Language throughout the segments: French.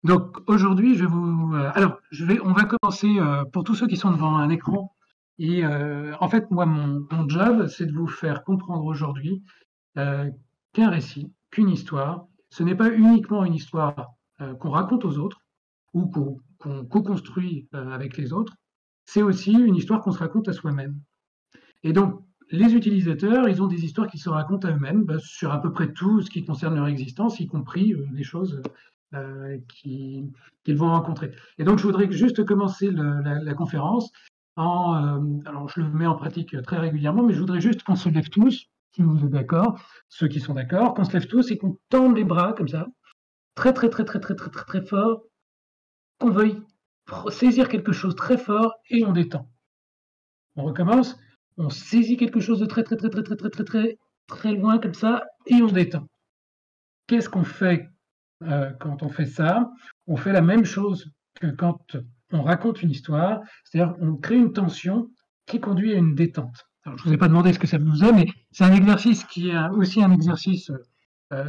Donc aujourd'hui, on va commencer pour tous ceux qui sont devant un écran. Et en fait, moi, mon job, c'est de vous faire comprendre aujourd'hui qu'un récit, qu'une histoire, ce n'est pas uniquement une histoire qu'on raconte aux autres ou qu'on co-construit avec les autres, c'est aussi une histoire qu'on se raconte à soi-même. Et donc, les utilisateurs, ils ont des histoires qu'ils se racontent à eux-mêmes sur à peu près tout ce qui concerne leur existence, y compris des choses qu'ils vont rencontrer. Et donc, je voudrais juste commencer la conférence alors je le mets en pratique très régulièrement, mais je voudrais juste qu'on se lève tous, si vous êtes d'accord, ceux qui sont d'accord, qu'on se lève tous et qu'on tende les bras comme ça, très très très très très très très très fort, qu'on veuille saisir quelque chose très fort et on détend. On recommence, on saisit quelque chose de très très très très très très très très très loin comme ça et on détend. Qu'est-ce qu'on fait quand on fait ça? On fait la même chose que quand on raconte une histoire, c'est-à-dire on crée une tension qui conduit à une détente. Alors, je ne vous ai pas demandé ce que ça vous est, mais c'est un exercice qui est aussi un exercice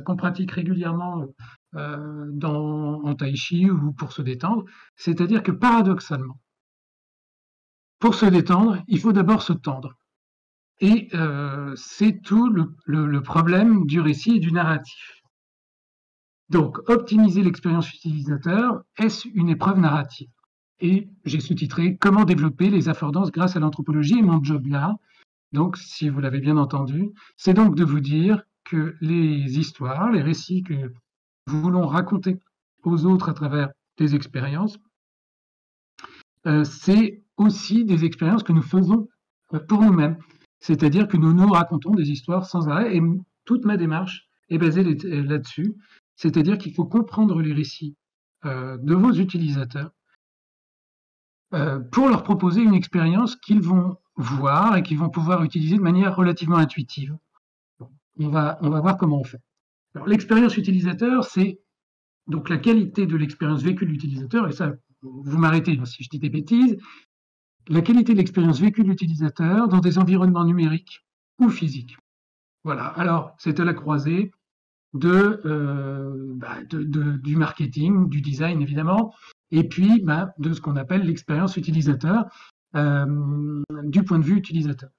qu'on pratique régulièrement en tai chi ou pour se détendre. C'est-à-dire que paradoxalement, pour se détendre, il faut d'abord se tendre. Et c'est tout le problème du récit et du narratif. Donc, optimiser l'expérience utilisateur, est-ce une épreuve narrative? Et j'ai sous-titré « Comment développer les affordances grâce à l'anthropologie ?» Et mon job là, donc si vous l'avez bien entendu, c'est donc de vous dire que les histoires, les récits que nous voulons raconter aux autres à travers des expériences, c'est aussi des expériences que nous faisons pour nous-mêmes. C'est-à-dire que nous nous racontons des histoires sans arrêt, et toute ma démarche est basée là-dessus. C'est-à-dire qu'il faut comprendre les récits de vos utilisateurs pour leur proposer une expérience qu'ils vont voir et qu'ils vont pouvoir utiliser de manière relativement intuitive. On va voir comment on fait. Alors, l'expérience utilisateur, c'est donc la qualité de l'expérience vécue de l'utilisateur, et ça, vous m'arrêtez si je dis des bêtises, la qualité de l'expérience vécue de l'utilisateur dans des environnements numériques ou physiques. Voilà, alors c'est à la croisée du marketing, du design évidemment, et puis de ce qu'on appelle l'expérience utilisateur du point de vue utilisateur.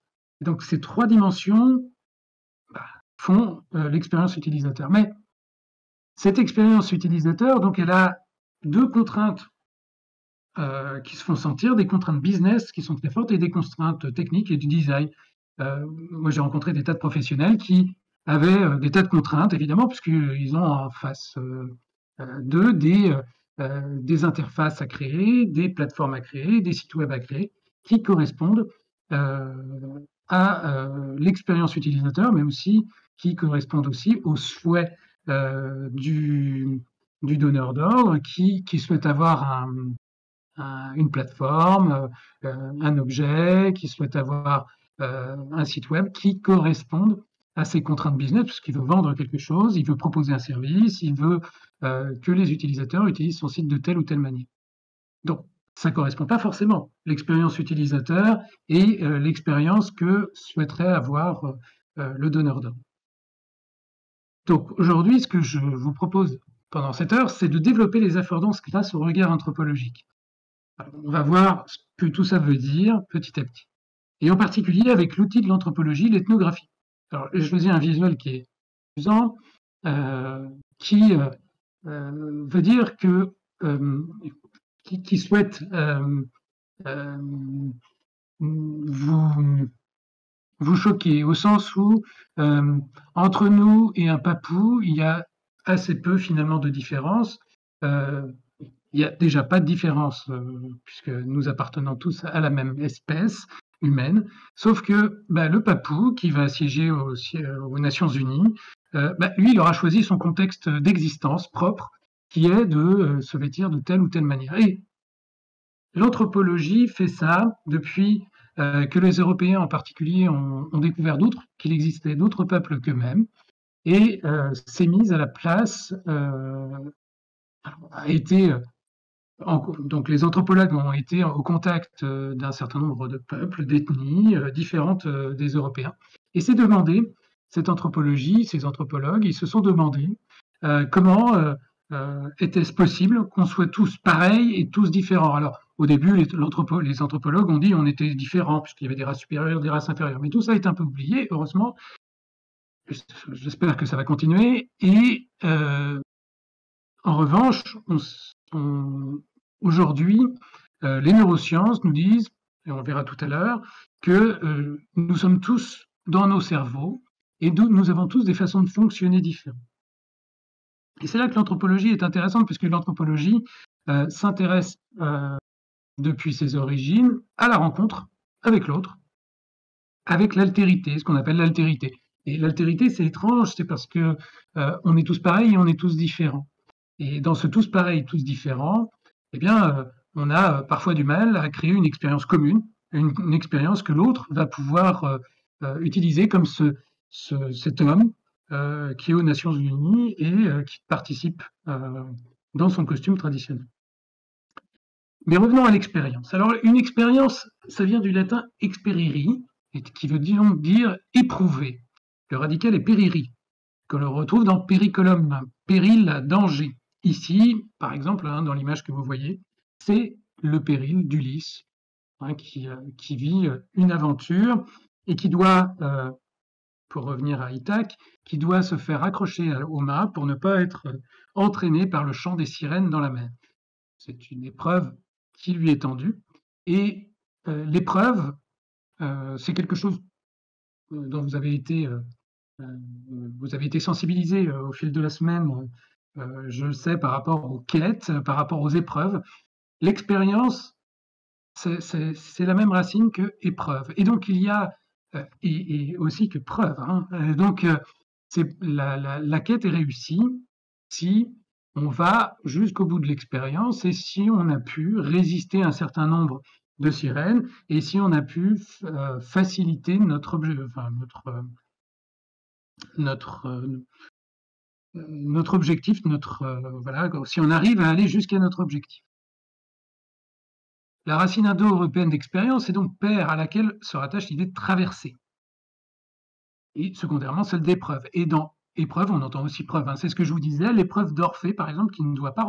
Et donc ces trois dimensions font l'expérience utilisateur. Mais cette expérience utilisateur, donc elle a deux contraintes qui se font sentir, des contraintes business qui sont très fortes et des contraintes techniques et du design. Moi, j'ai rencontré des tas de professionnels qui avaient des tas de contraintes, évidemment, puisqu'ils ont en face d'eux des interfaces à créer, des plateformes à créer, des sites web à créer, qui correspondent à l'expérience utilisateur, mais aussi qui correspondent aussi aux souhaits du donneur d'ordre qui souhaite avoir une plateforme, un objet, qui souhaite avoir un site web qui corresponde à ses contraintes business, puisqu'il veut vendre quelque chose, il veut proposer un service, il veut que les utilisateurs utilisent son site de telle ou telle manière. Donc, ça ne correspond pas forcément l'expérience utilisateur et l'expérience que souhaiterait avoir le donneur d'ordre. Donc, aujourd'hui, ce que je vous propose pendant cette heure, c'est de développer les affordances grâce au regard anthropologique. Alors, on va voir ce que tout ça veut dire petit à petit. Et en particulier avec l'outil de l'anthropologie, l'ethnographie. Alors, j'ai choisi un visuel qui est amusant, qui veut dire que qui souhaite vous choquer, au sens où entre nous et un papou, il y a assez peu finalement de différence. Il n'y a déjà pas de différence, puisque nous appartenons tous à la même espèce humaine, sauf que le papou, qui va siéger aux Nations Unies, lui, il aura choisi son contexte d'existence propre, qui est de se vêtir de telle ou telle manière. Et l'anthropologie fait ça depuis que les Européens en particulier ont découvert qu'il existait d'autres peuples qu'eux-mêmes, et s'est mise à la place, a été... Donc les anthropologues ont été au contact d'un certain nombre de peuples, d'ethnies différentes des Européens. Et c'est demandé, cette anthropologie, ces anthropologues, ils se sont demandé comment était-ce possible qu'on soit tous pareils et tous différents? Alors, au début, les anthropologues ont dit on était différents, puisqu'il y avait des races supérieures, des races inférieures. Mais tout ça est un peu oublié, heureusement. J'espère que ça va continuer. Et en revanche, aujourd'hui, les neurosciences nous disent, et on le verra tout à l'heure, que nous sommes tous dans nos cerveaux et nous avons tous des façons de fonctionner différentes. Et c'est là que l'anthropologie est intéressante, puisque l'anthropologie s'intéresse depuis ses origines à la rencontre avec l'autre, avec l'altérité, ce qu'on appelle l'altérité. Et l'altérité, c'est étrange, c'est parce que on est tous pareils et on est tous différents. Et dans ce tous pareils, tous différents, eh bien, on a parfois du mal à créer une expérience commune, une expérience que l'autre va pouvoir utiliser comme cet homme qui est aux Nations Unies et qui participe dans son costume traditionnel. Mais revenons à l'expérience. Alors, une expérience, ça vient du latin experiri, qui veut donc dire éprouver. Le radical est periri, que l'on retrouve dans periculum, péril, danger. Ici, par exemple, dans l'image que vous voyez, c'est le péril d'Ulysse, qui vit une aventure et qui doit, pour revenir à Ithaque, qui doit se faire accrocher au mât pour ne pas être entraîné par le chant des sirènes dans la mer. C'est une épreuve qui lui est tendue. Et l'épreuve, c'est quelque chose dont vous avez été sensibilisé au fil de la semaine, je le sais, par rapport aux quêtes, par rapport aux épreuves. L'expérience, c'est la même racine que épreuve. Et donc, il y a, et aussi que preuve. Donc, la quête est réussie si on va jusqu'au bout de l'expérience et si on a pu résister à un certain nombre de sirènes et si on a pu faciliter notre objectif, voilà, si on arrive à aller jusqu'à notre objectif. La racine indo-européenne d'expérience est donc paire à laquelle se rattache l'idée de traversée. Et secondairement, celle d'épreuve. Et dans épreuve, on entend aussi preuve. C'est ce que je vous disais, l'épreuve d'Orphée, par exemple, qui ne doit pas se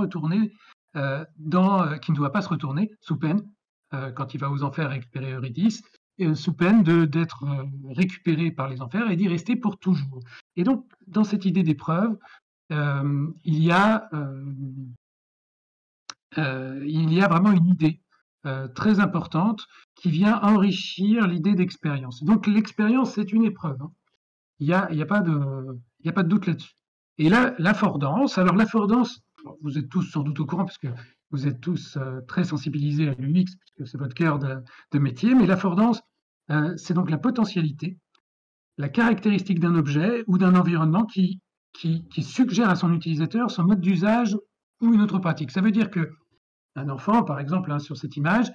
retourner sous peine, quand il va aux enfers récupérer Eurydice, sous peine d'être récupéré par les enfers et d'y rester pour toujours. Et donc, dans cette idée d'épreuve, il y a vraiment une idée très importante qui vient enrichir l'idée d'expérience. Donc l'expérience, c'est une épreuve. Il n'y a pas de doute là-dessus. Et là, l'affordance, alors l'affordance, vous êtes tous sans doute au courant parce que vous êtes tous très sensibilisés à l'UX, puisque c'est votre cœur de métier, mais l'affordance, c'est donc la potentialité, la caractéristique d'un objet ou d'un environnement qui suggère à son utilisateur son mode d'usage ou une autre pratique. Ça veut dire que un enfant, par exemple, sur cette image,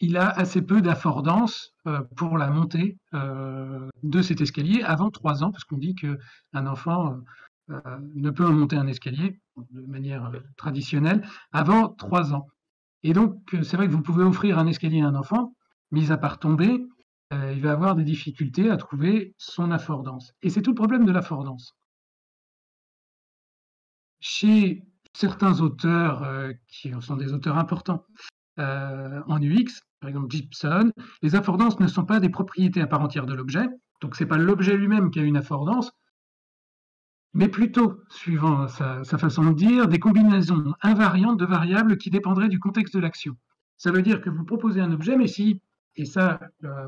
il a assez peu d'affordance pour la montée de cet escalier avant 3 ans, parce qu'on dit qu'un enfant ne peut monter un escalier de manière traditionnelle avant 3 ans. Et donc, c'est vrai que vous pouvez offrir un escalier à un enfant, mis à part tomber, il va avoir des difficultés à trouver son affordance. Et c'est tout le problème de l'affordance. Chez certains auteurs qui sont des auteurs importants en UX, par exemple Gibson, les affordances ne sont pas des propriétés à part entière de l'objet, donc ce n'est pas l'objet lui-même qui a une affordance, mais plutôt, suivant sa façon de dire, des combinaisons invariantes de variables qui dépendraient du contexte de l'action. Ça veut dire que vous proposez un objet, mais si, et ça,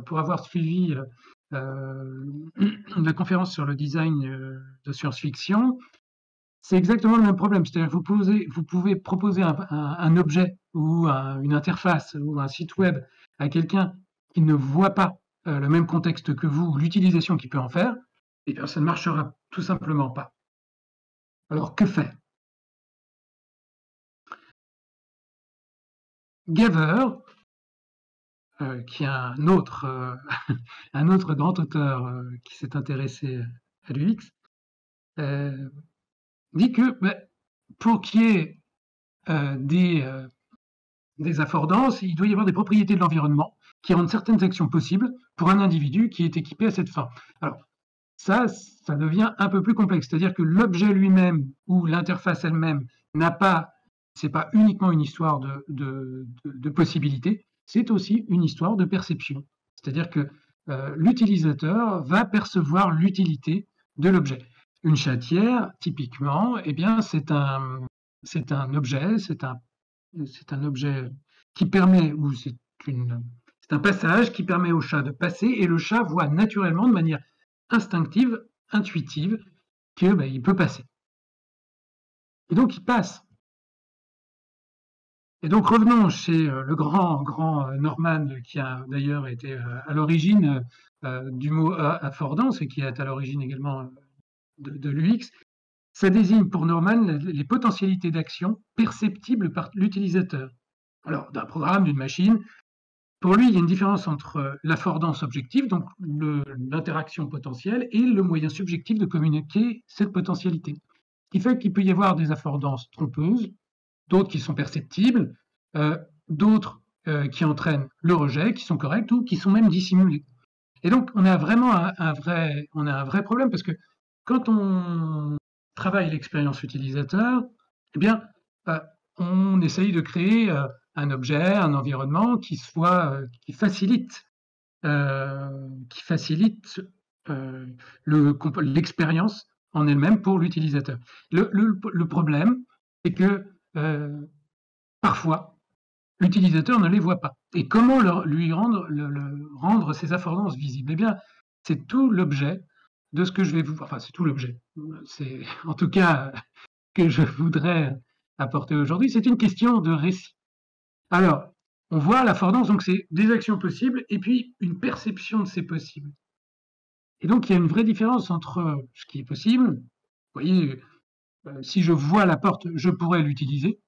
pour avoir suivi la conférence sur le design de science-fiction, c'est exactement le même problème. C'est-à-dire que vous pouvez proposer un objet ou une interface ou un site web à quelqu'un qui ne voit pas le même contexte que vous, l'utilisation qu'il peut en faire, et bien ça ne marchera tout simplement pas. Alors, que faire? Gaver, qui est un autre grand auteur qui s'est intéressé à l'UX, dit que pour qu'il y ait des affordances, il doit y avoir des propriétés de l'environnement qui rendent certaines actions possibles pour un individu qui est équipé à cette fin. Alors, ça devient un peu plus complexe. C'est-à-dire que l'objet lui-même ou l'interface elle-même n'a pas, c'est pas uniquement une histoire de possibilités, c'est aussi une histoire de perception. C'est-à-dire que l'utilisateur va percevoir l'utilité de l'objet. Une chatière, typiquement, eh bien, c'est un objet, c'est un objet qui permet, ou c'est un passage qui permet au chat de passer, et le chat voit naturellement, de manière instinctive, intuitive, que il peut passer. Et donc il passe. Et donc revenons chez le grand Norman, qui a d'ailleurs été à l'origine du mot affordance et qui est à l'origine également de l'UX. Ça désigne pour Norman les potentialités d'action perceptibles par l'utilisateur. Alors, d'un programme, d'une machine, pour lui, il y a une différence entre l'affordance objective, donc l'interaction potentielle, et le moyen subjectif de communiquer cette potentialité. Ce qui fait qu'il peut y avoir des affordances trompeuses, d'autres qui sont perceptibles, d'autres qui entraînent le rejet, qui sont correctes ou qui sont même dissimulées. Et donc, on a vraiment un vrai problème parce que quand on travaille l'expérience utilisateur, eh bien, on essaye de créer un objet, un environnement qui facilite l'expérience en elle-même pour l'utilisateur. Le problème, c'est que parfois, l'utilisateur ne les voit pas. Et comment lui rendre ces affordances visibles? Eh bien, c'est tout l'objet de ce que je vais vous... Enfin, c'est tout l'objet. C'est en tout cas que je voudrais apporter aujourd'hui. C'est une question de récit. Alors, on voit l'affordance, donc c'est des actions possibles et puis une perception de ces possibles. Et donc, il y a une vraie différence entre ce qui est possible. Vous voyez, si je vois la porte, je pourrais l'utiliser.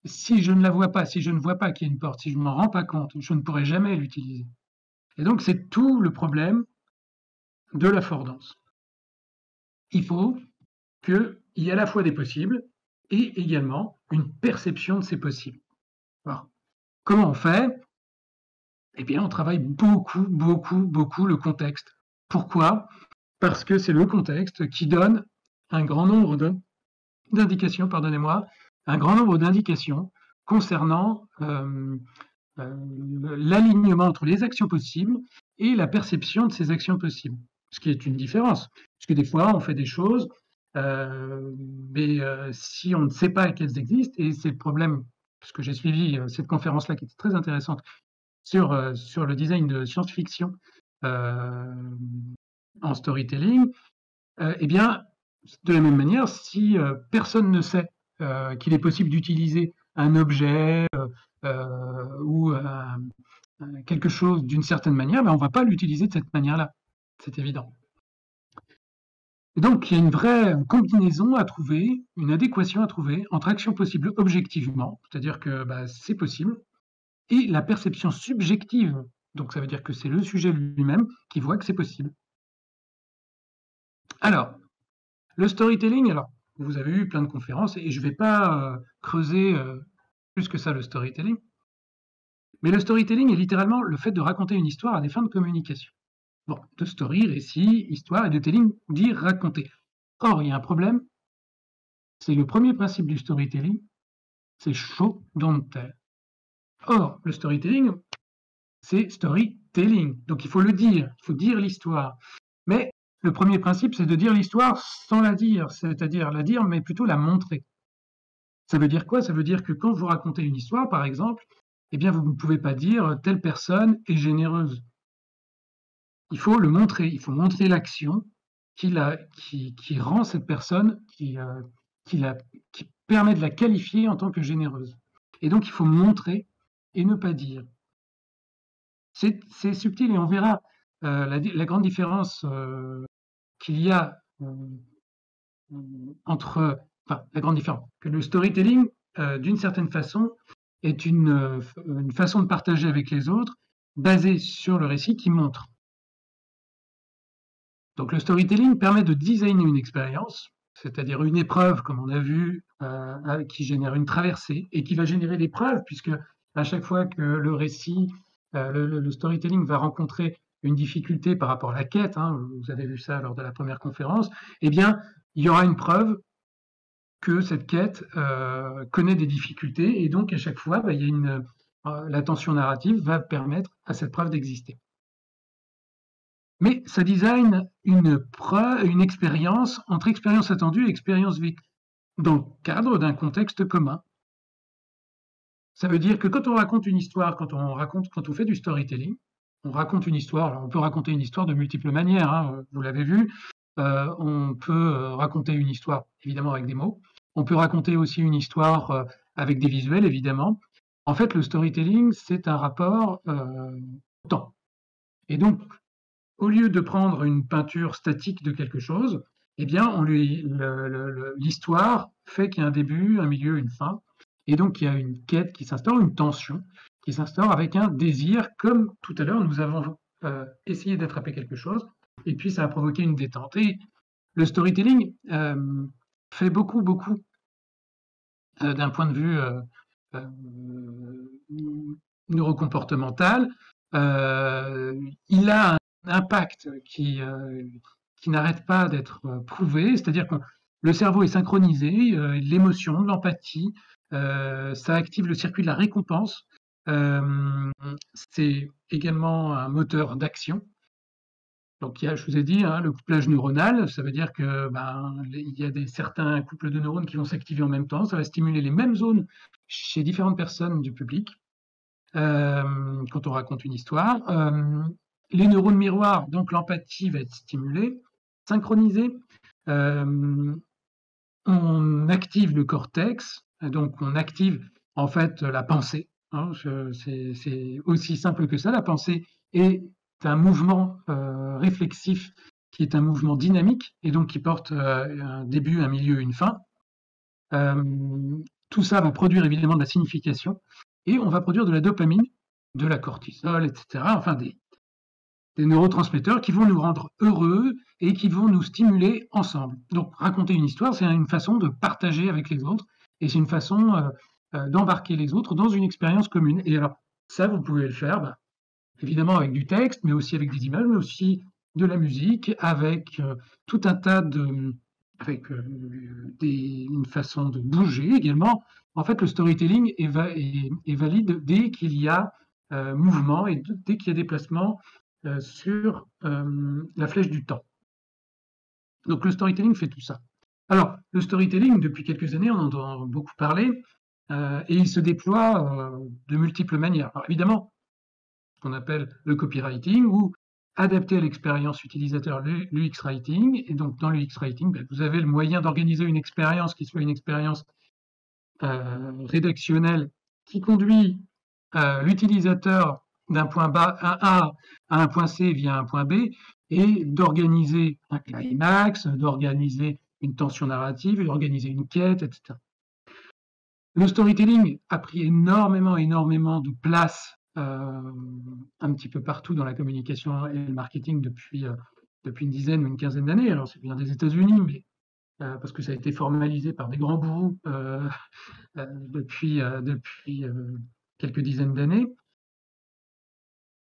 Si je ne la vois pas, si je ne vois pas qu'il y a une porte, si je ne m'en rends pas compte, je ne pourrai jamais l'utiliser. Et donc, c'est tout le problème de l'affordance. Il faut qu'il y ait à la fois des possibles et également une perception de ces possibles. Alors, comment on fait? Eh bien, on travaille beaucoup le contexte. Pourquoi? Parce que c'est le contexte qui donne un grand nombre d'indications, pardonnez-moi, un grand nombre d'indications concernant l'alignement entre les actions possibles et la perception de ces actions possibles. Ce qui est une différence. Parce que des fois, on fait des choses, mais si on ne sait pas qu'elles existent, et c'est le problème, parce que j'ai suivi cette conférence-là qui était très intéressante sur le design de science-fiction en storytelling, eh bien, de la même manière, si personne ne sait qu'il est possible d'utiliser un objet ou quelque chose d'une certaine manière, on ne va pas l'utiliser de cette manière-là. C'est évident. Et donc, il y a une vraie combinaison à trouver, une adéquation à trouver entre action possible objectivement, c'est-à-dire que c'est possible, et la perception subjective. Donc, ça veut dire que c'est le sujet lui-même qui voit que c'est possible. Alors, le storytelling, alors, vous avez eu plein de conférences et je ne vais pas creuser plus que ça le storytelling. Mais le storytelling est littéralement le fait de raconter une histoire à des fins de communication. Bon, de story, récit, histoire, et de telling, dire raconter. Or, il y a un problème, c'est le premier principe du storytelling, c'est show, don't tell. Or, le storytelling, c'est storytelling. Donc il faut le dire, il faut dire l'histoire. Mais le premier principe, c'est de dire l'histoire sans la dire, c'est-à-dire la dire, mais plutôt la montrer. Ça veut dire quoi? Ça veut dire que quand vous racontez une histoire, par exemple, eh bien, vous ne pouvez pas dire telle personne est généreuse. Il faut le montrer, il faut montrer l'action qui rend cette personne, qui permet de la qualifier en tant que généreuse. Et donc, il faut montrer et ne pas dire. C'est subtil et on verra la grande différence qu'il y a entre, enfin, la grande différence, que le storytelling, d'une certaine façon, est une façon de partager avec les autres basée sur le récit qui montre. Donc le storytelling permet de designer une expérience, c'est-à-dire une épreuve, comme on a vu, qui génère une traversée et qui va générer des preuves, puisque à chaque fois que le récit, le storytelling va rencontrer une difficulté par rapport à la quête, hein, vous avez vu ça lors de la première conférence, eh bien, il y aura une preuve que cette quête connaît des difficultés, et donc à chaque fois, bah, il y a la tension narrative va permettre à cette preuve d'exister. Mais ça design une expérience entre expérience attendue et expérience vécue, dans le cadre d'un contexte commun. Ça veut dire que quand on raconte une histoire, quand on fait du storytelling, on raconte une histoire. Alors on peut raconter une histoire de multiples manières, hein, vous l'avez vu. On peut raconter une histoire évidemment avec des mots. On peut raconter aussi une histoire avec des visuels, évidemment. En fait, le storytelling, c'est un rapport au temps. Et donc, au lieu de prendre une peinture statique de quelque chose, eh bien, l'histoire fait qu'il y a un début, un milieu, une fin. Et donc, il y a une quête qui s'instaure, une tension qui s'instaure avec un désir, comme tout à l'heure, nous avons essayé d'attraper quelque chose, et puis ça a provoqué une détente. Et le storytelling fait beaucoup d'un point de vue neurocomportemental. Il a un impact qui n'arrête pas d'être prouvé, c'est-à-dire que le cerveau est synchronisé, l'émotion, l'empathie, ça active le circuit de la récompense. C'est également un moteur d'action. Donc, je vous ai dit, hein, le couplage neuronal, ça veut dire que il y a certains couples de neurones qui vont s'activer en même temps. Ça va stimuler les mêmes zones chez différentes personnes du public quand on raconte une histoire. Les neurones miroirs, donc l'empathie va être stimulée, synchronisée. On active le cortex, donc on active en fait la pensée. Hein, c'est aussi simple que ça. La pensée est un mouvement réflexif qui est un mouvement dynamique et donc qui porte un début, un milieu, une fin. Tout ça va produire évidemment de la signification et on va produire de la dopamine, de la cortisol, etc. Enfin des neurotransmetteurs qui vont nous rendre heureux et qui vont nous stimuler ensemble. Donc raconter une histoire, c'est une façon de partager avec les autres et c'est une façon d'embarquer les autres dans une expérience commune. Et alors ça, vous pouvez le faire évidemment avec du texte, mais aussi avec des images, mais aussi de la musique, avec tout un tas avec une façon de bouger également. En fait, le storytelling est valide dès qu'il y a mouvement et dès qu'il y a déplacement sur la flèche du temps. Donc le storytelling fait tout ça. Alors, le storytelling, depuis quelques années, on en entend beaucoup parler, et il se déploie de multiples manières. Alors évidemment, ce qu'on appelle le copywriting, ou adapté à l'expérience utilisateur, l'UX Writing. Et donc dans l'UX Writing, vous avez le moyen d'organiser une expérience qui soit une expérience rédactionnelle qui conduit l'utilisateur d'un point A à un point C via un point B, et d'organiser un climax, d'organiser une tension narrative, d'organiser une quête, etc. Le storytelling a pris énormément de place un petit peu partout dans la communication et le marketing depuis une dizaine ou une quinzaine d'années. Alors, c'est bien des États-Unis, mais parce que ça a été formalisé par des grands gourous depuis quelques dizaines d'années.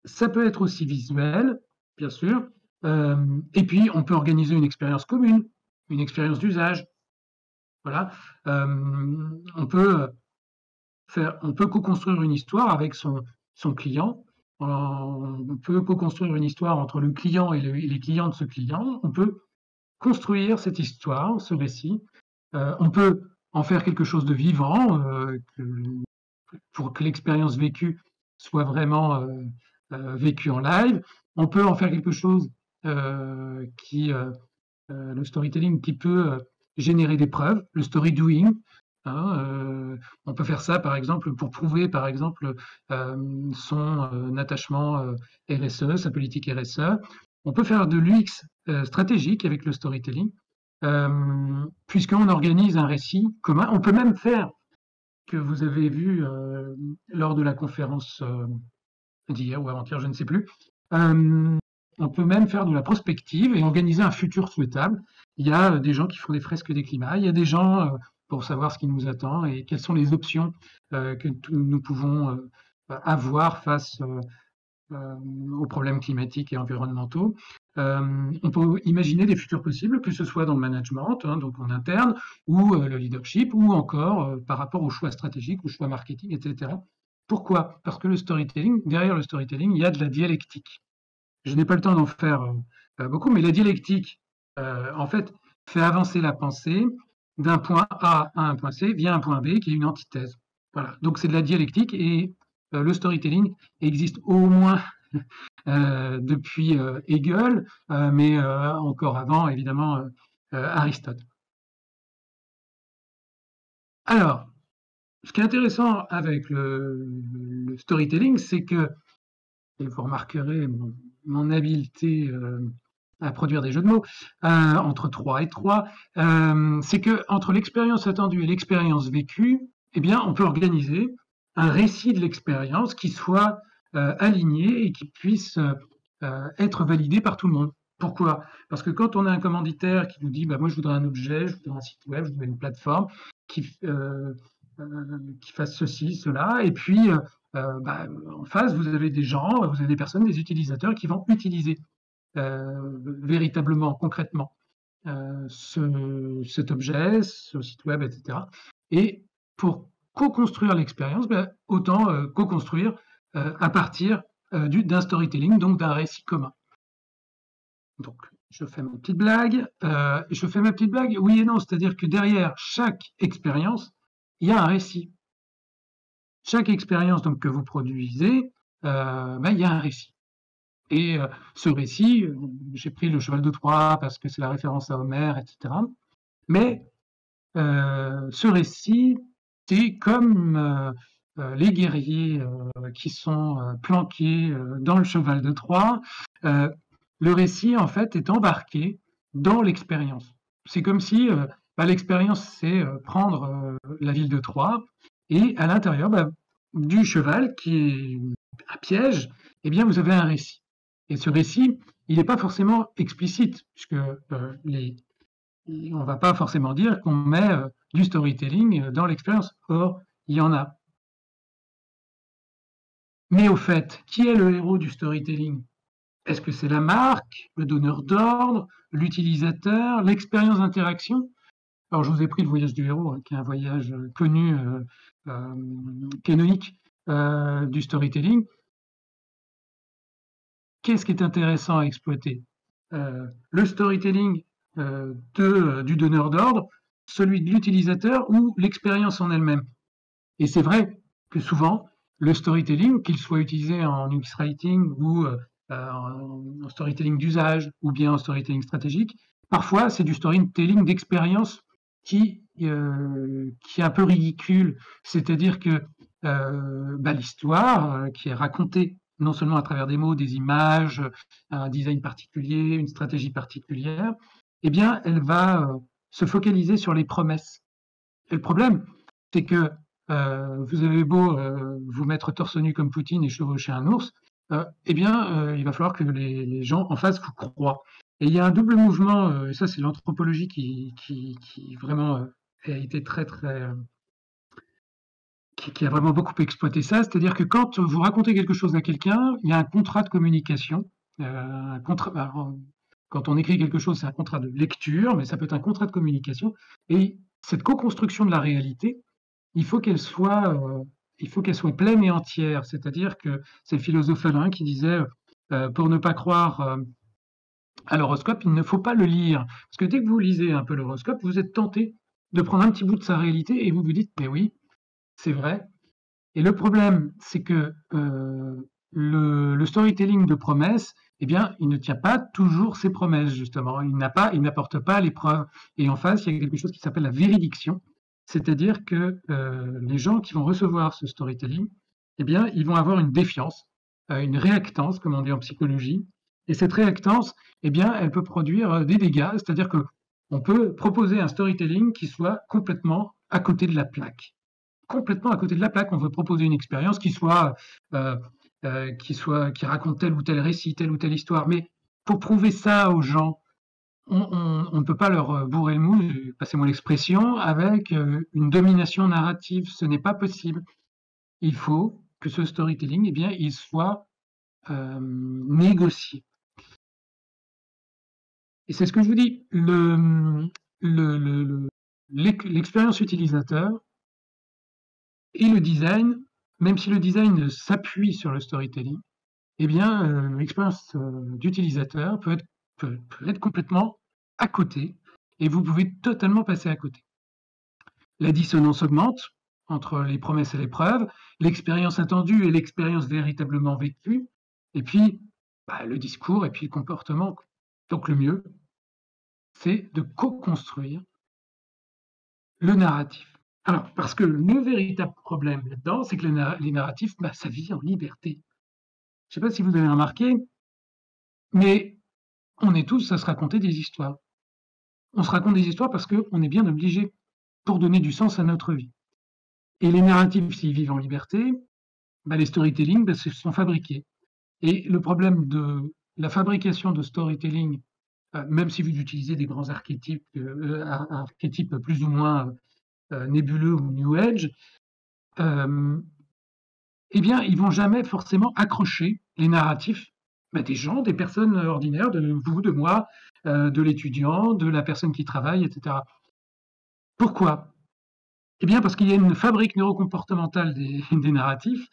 Ça peut être aussi visuel, bien sûr, et puis on peut organiser une expérience commune, une expérience d'usage. Voilà, on peut co-construire une histoire avec son client. On peut co-construire une histoire entre le client et les clients de ce client. On peut construire cette histoire, ce récit. On peut en faire quelque chose de vivant pour que l'expérience vécue soit vraiment vécue en live. On peut en faire quelque chose le storytelling qui peut générer des preuves, le story doing. Hein, on peut faire ça, par exemple, pour prouver, par exemple, son attachement RSE, sa politique RSE. On peut faire de l'UX stratégique avec le storytelling, puisqu'on organise un récit commun. On peut même faire, que vous avez vu lors de la conférence d'hier ou avant-hier, je ne sais plus, on peut même faire de la prospective et organiser un futur souhaitable. Il y a des gens qui font des fresques des climats, il y a des gens pour savoir ce qui nous attend et quelles sont les options que nous pouvons avoir face aux problèmes climatiques et environnementaux. On peut imaginer des futurs possibles, que ce soit dans le management, hein, donc en interne, ou le leadership, ou encore par rapport aux choix stratégiques, aux choix marketing, etc. Pourquoi? Parce que le storytelling, derrière le storytelling, il y a de la dialectique. Je n'ai pas le temps d'en faire beaucoup, mais la dialectique, en fait, fait avancer la pensée d'un point A à un point C via un point B qui est une antithèse. Voilà. Donc c'est de la dialectique et le storytelling existe au moins depuis Hegel, mais encore avant, évidemment, Aristote. Alors, ce qui est intéressant avec le storytelling, c'est que, et vous remarquerez mon habileté à produire des jeux de mots, entre 3 et 3, c'est que entre l'expérience attendue et l'expérience vécue, eh bien, on peut organiser un récit de l'expérience qui soit aligné et qui puisse être validé par tout le monde. Pourquoi? Parce que quand on a un commanditaire qui nous dit bah, moi je voudrais un objet, je voudrais un site web, je voudrais une plateforme qui fasse ceci, cela, et puis bah, en face vous avez des gens, vous avez des personnes, des utilisateurs qui vont utiliser véritablement, concrètement, cet objet, ce site web, etc. Et pour co-construire l'expérience, ben, autant co-construire à partir d'un storytelling, donc d'un récit commun. Donc, je fais ma petite blague. Je fais ma petite blague, oui et non, c'est-à-dire que derrière chaque expérience, il y a un récit. Chaque expérience donc, que vous produisez, ben, il y a un récit. Et ce récit, j'ai pris le cheval de Troie parce que c'est la référence à Homère, etc. Mais ce récit, c'est comme les guerriers qui sont planqués dans le cheval de Troie. Le récit, en fait, est embarqué dans l'expérience. C'est comme si bah, l'expérience, c'est prendre la ville de Troie et à l'intérieur bah, du cheval qui est un piège, eh bien, vous avez un récit. Et ce récit, il n'est pas forcément explicite, puisque on ne va pas forcément dire qu'on met du storytelling dans l'expérience. Or, il y en a. Mais au fait, qui est le héros du storytelling? Est-ce que c'est la marque, le donneur d'ordre, l'utilisateur, l'expérience d'interaction? Alors, je vous ai pris le voyage du héros, hein, qui est un voyage connu, canonique du storytelling. Qu'est-ce qui est intéressant à exploiter? Le storytelling du donneur d'ordre, celui de l'utilisateur ou l'expérience en elle-même. Et c'est vrai que souvent, le storytelling, qu'il soit utilisé en UX Writing ou en storytelling d'usage ou bien en storytelling stratégique, parfois c'est du storytelling d'expérience qui est un peu ridicule. C'est-à-dire que bah, l'histoire qui est racontée non seulement à travers des mots, des images, un design particulier, une stratégie particulière, eh bien, elle va se focaliser sur les promesses. Et le problème, c'est que vous avez beau vous mettre torse nu comme Poutine et chevaucher un ours, eh bien, il va falloir que les gens en face vous croient. Et il y a un double mouvement, et ça c'est l'anthropologie qui vraiment a été très très qui a vraiment beaucoup exploité ça, c'est-à-dire que quand vous racontez quelque chose à quelqu'un, il y a un contrat de communication. Quand on écrit quelque chose, c'est un contrat de lecture, mais ça peut être un contrat de communication. Et cette co-construction de la réalité, il faut qu'elle soit pleine et entière. C'est-à-dire que c'est le philosophe Alain qui disait, pour ne pas croire à l'horoscope, il ne faut pas le lire. Parce que dès que vous lisez un peu l'horoscope, vous êtes tenté de prendre un petit bout de sa réalité et vous vous dites, mais oui, c'est vrai. Et le problème, c'est que le storytelling de promesses, eh bien, il ne tient pas toujours ses promesses, justement. Il n'apporte pas les preuves. Et en face, il y a quelque chose qui s'appelle la véridiction. C'est-à-dire que les gens qui vont recevoir ce storytelling, eh bien, ils vont avoir une défiance, une réactance, comme on dit en psychologie. Et cette réactance, eh bien, elle peut produire des dégâts. C'est-à-dire que on peut proposer un storytelling qui soit complètement à côté de la plaque. Complètement à côté de la plaque. On veut proposer une expérience qui raconte tel ou tel récit, telle ou telle histoire. Mais pour prouver ça aux gens, on ne peut pas leur bourrer le mou, passez-moi l'expression, avec une domination narrative. Ce n'est pas possible. Il faut que ce storytelling, eh bien, il soit négocier. Et c'est ce que je vous dis, l'expérience utilisateur et le design, même si le design s'appuie sur le storytelling, eh bien, l'expérience d'utilisateur peut être complètement à côté, et vous pouvez totalement passer à côté. La dissonance augmente entre les promesses et les preuves, l'expérience attendue et l'expérience véritablement vécue, et puis le discours et puis le comportement. Donc le mieux, c'est de co-construire le narratif. Alors, parce que le véritable problème là-dedans, c'est que les narratifs, ça vit en liberté. Je ne sais pas si vous avez remarqué, mais on est tous à se raconter des histoires. On se raconte des histoires parce qu'on est bien obligé pour donner du sens à notre vie. Et les narratifs, s'ils vivent en liberté, les storytelling se sont fabriqués. Et le problème de la fabrication de storytelling, même si vous utilisez des grands archétypes plus ou moins nébuleux ou New Age, eh bien, ils vont jamais forcément accrocher les narratifs des gens, des personnes ordinaires, de vous, de moi, de l'étudiant, de la personne qui travaille, etc. Pourquoi? Eh bien, parce qu'il y a une fabrique neurocomportementale des narratifs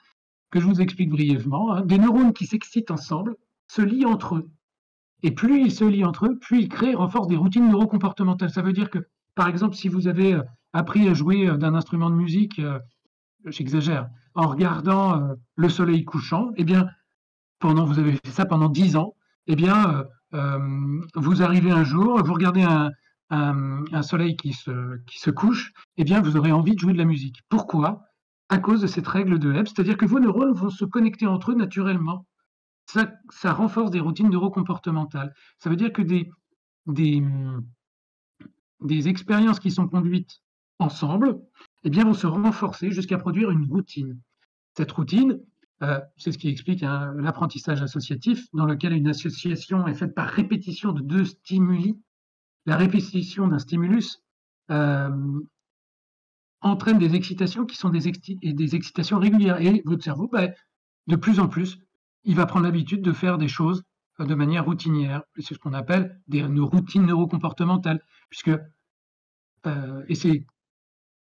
que je vous explique brièvement. Des neurones qui s'excitent ensemble se lient entre eux. Et plus ils se lient entre eux, plus ils créent et renforcent des routines neurocomportementales. Ça veut dire que, par exemple, si vous avez appris à jouer d'un instrument de musique, j'exagère, en regardant le soleil couchant, eh bien, vous avez fait ça pendant 10 ans, eh bien, vous arrivez un jour, vous regardez un soleil qui se couche, eh bien, vous aurez envie de jouer de la musique. Pourquoi? À cause de cette règle de Hebb, c'est-à-dire que vos neurones vont se connecter entre eux naturellement. Ça renforce des routines neurocomportementales. Ça veut dire que des expériences qui sont conduites ensemble, eh bien, vont se renforcer jusqu'à produire une routine. Cette routine, c'est ce qui explique l'apprentissage associatif, dans lequel une association est faite par répétition de 2 stimuli. La répétition d'un stimulus entraîne des excitations qui sont des excitations régulières. Et votre cerveau, de plus en plus, il va prendre l'habitude de faire des choses de manière routinière. C'est ce qu'on appelle nos routines neurocomportementales, puisque et c'est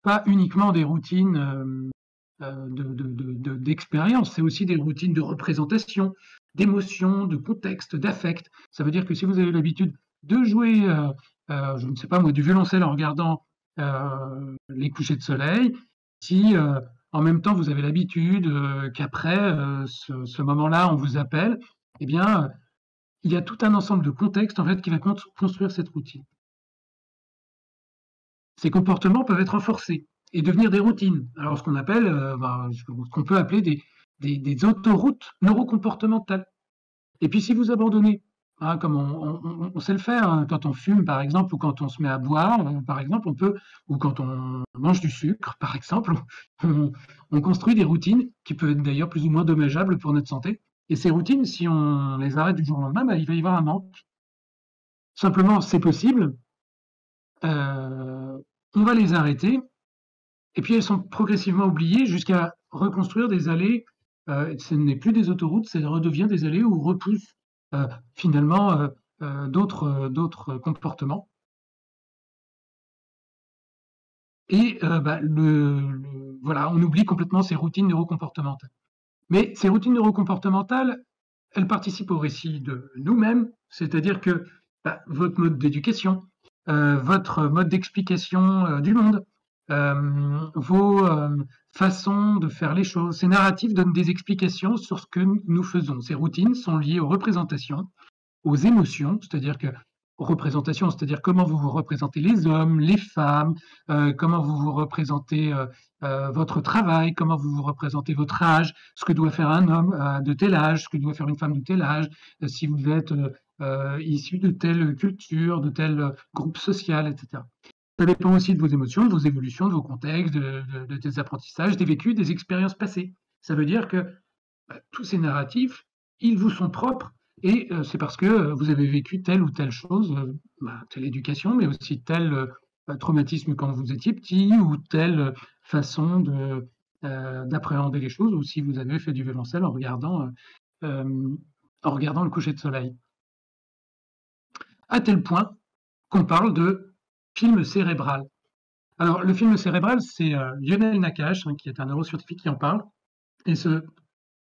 pas uniquement des routines d'expérience, c'est aussi des routines de représentation, d'émotion, de contexte, d'affect. Ça veut dire que si vous avez l'habitude de jouer, je ne sais pas moi, du violoncelle en regardant les couchers de soleil, si en même temps vous avez l'habitude qu'après ce moment-là on vous appelle, eh bien il y a tout un ensemble de contextes en fait qui va construire cette routine. Ces comportements peuvent être renforcés et devenir des routines. Alors ce qu'on appelle, ce qu'on peut appeler des autoroutes neurocomportementales. Et puis si vous abandonnez, comme on sait le faire, quand on fume par exemple, ou quand on se met à boire, par exemple, ou quand on mange du sucre, par exemple, on construit des routines qui peuvent être d'ailleurs plus ou moins dommageables pour notre santé. Et ces routines, si on les arrête du jour au lendemain, il va y avoir un manque. Simplement, c'est possible. On va les arrêter, et puis elles sont progressivement oubliées jusqu'à reconstruire des allées. Ce n'est plus des autoroutes, ça redevient des allées où repoussent finalement d'autres comportements. Et voilà, on oublie complètement ces routines neurocomportementales. Mais ces routines neurocomportementales, elles participent au récit de nous-mêmes, c'est-à-dire que votre mode d'éducation, votre mode d'explication du monde, vos façons de faire les choses. Ces narratifs donnent des explications sur ce que nous faisons. Ces routines sont liées aux représentations, aux émotions, c'est-à-dire que aux représentations, c'est-à-dire comment vous vous représentez les hommes, les femmes, comment vous vous représentez votre travail, comment vous vous représentez votre âge, ce que doit faire un homme de tel âge, ce que doit faire une femme de tel âge, si vous êtes issu de telle culture, de tel groupe social, etc. Ça dépend aussi de vos émotions, de vos évolutions, de vos contextes, de tes apprentissages, des vécus, des expériences passées. Ça veut dire que tous ces narratifs, ils vous sont propres, et c'est parce que vous avez vécu telle ou telle chose, telle éducation, mais aussi tel traumatisme quand vous étiez petit, ou telle façon d'appréhender les choses, ou si vous avez fait du violoncelle en regardant en regardant le coucher de soleil. À tel point qu'on parle de film cérébral. Alors, le film cérébral, c'est Lionel Nakache, qui est un neuroscientifique qui en parle. Et ce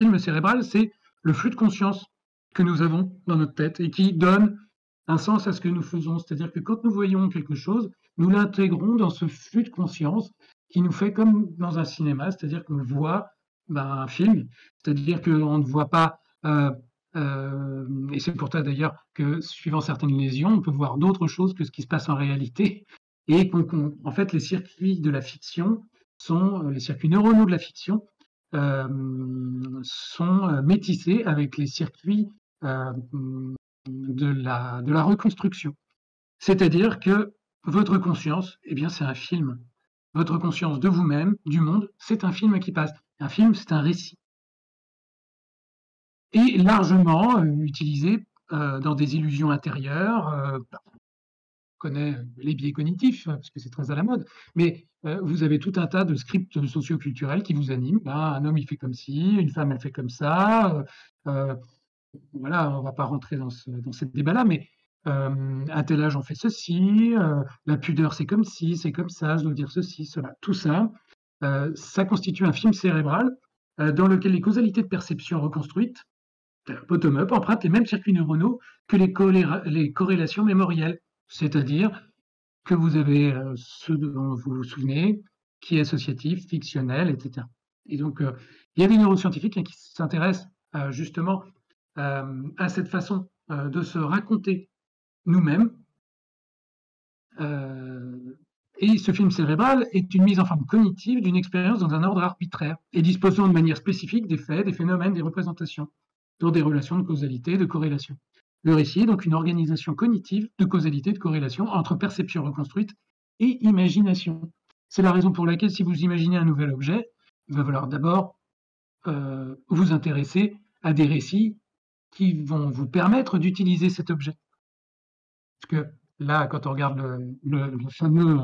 film cérébral, c'est le flux de conscience que nous avons dans notre tête et qui donne un sens à ce que nous faisons. C'est-à-dire que quand nous voyons quelque chose, nous l'intégrons dans ce flux de conscience qui nous fait comme dans un cinéma, c'est-à-dire qu'on voit un film, c'est-à-dire qu'on ne voit pas, et c'est pour ça d'ailleurs que suivant certaines lésions, on peut voir d'autres choses que ce qui se passe en réalité, et en fait les circuits de la fiction les circuits neuronaux de la fiction sont métissés avec les circuits de la reconstruction. C'est-à-dire que votre conscience, eh bien, c'est un film. Votre conscience de vous-même, du monde, c'est un film qui passe. Un film, c'est un récit. Et largement utilisé dans des illusions intérieures. On connaît les biais cognitifs, parce que c'est très à la mode, mais vous avez tout un tas de scripts socioculturels qui vous animent. Un homme, il fait comme ci, une femme, elle fait comme ça. Voilà, on ne va pas rentrer dans ce débat-là, mais un tel âge, on fait ceci, la pudeur, c'est comme ci, c'est comme ça, je dois dire ceci, cela. Tout ça, ça constitue un film cérébral dans lequel les causalités de perception reconstruites, bottom-up, empruntent les mêmes circuits neuronaux que les corrélations mémorielles. C'est-à-dire que vous avez ce dont vous vous souvenez, qui est associatif, fictionnel, etc. Et donc, il y a des neuroscientifiques qui s'intéressent justement à cette façon de se raconter nous-mêmes. Et ce film cérébral est une mise en forme cognitive d'une expérience dans un ordre arbitraire et disposant de manière spécifique des faits, des phénomènes, des représentations, dans des relations de causalité, de corrélation. Le récit est donc une organisation cognitive de causalité, de corrélation entre perception reconstruite et imagination. C'est la raison pour laquelle, si vous imaginez un nouvel objet, il va falloir d'abord vous intéresser à des récits qui vont vous permettre d'utiliser cet objet. Parce que là, quand on regarde le fameux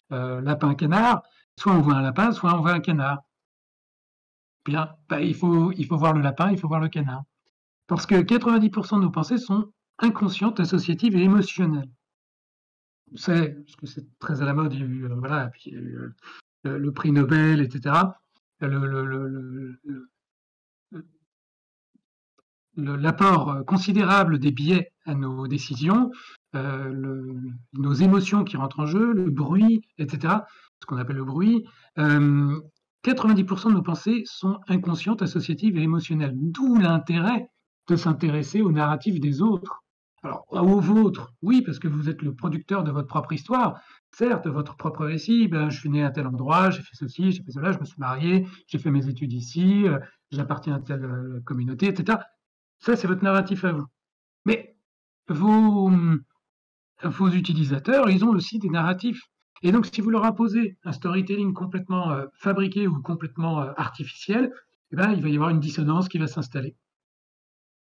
lapin-canard, soit on voit un lapin, soit on voit un canard. Bien, il faut voir le lapin, il faut voir le canard. Parce que 90% de nos pensées sont inconscientes, associatives et émotionnelles. C'est, parce que c'est très à la mode, il y a eu, voilà, puis il y a eu le prix Nobel, etc. L'apport considérable des biais à nos décisions, nos émotions qui rentrent en jeu, le bruit, etc., ce qu'on appelle le bruit, 90% de nos pensées sont inconscientes, associatives et émotionnelles. D'où l'intérêt de s'intéresser aux narratifs des autres. Alors, aux vôtres, oui, parce que vous êtes le producteur de votre propre histoire. Certes, votre propre récit, je suis né à tel endroit, j'ai fait ceci, j'ai fait cela, je me suis marié, j'ai fait mes études ici, j'appartiens à telle communauté, etc. Ça, c'est votre narratif à vous. Mais vos utilisateurs, ils ont aussi des narratifs. Et donc, si vous leur imposez un storytelling complètement fabriqué ou complètement artificiel, il va y avoir une dissonance qui va s'installer.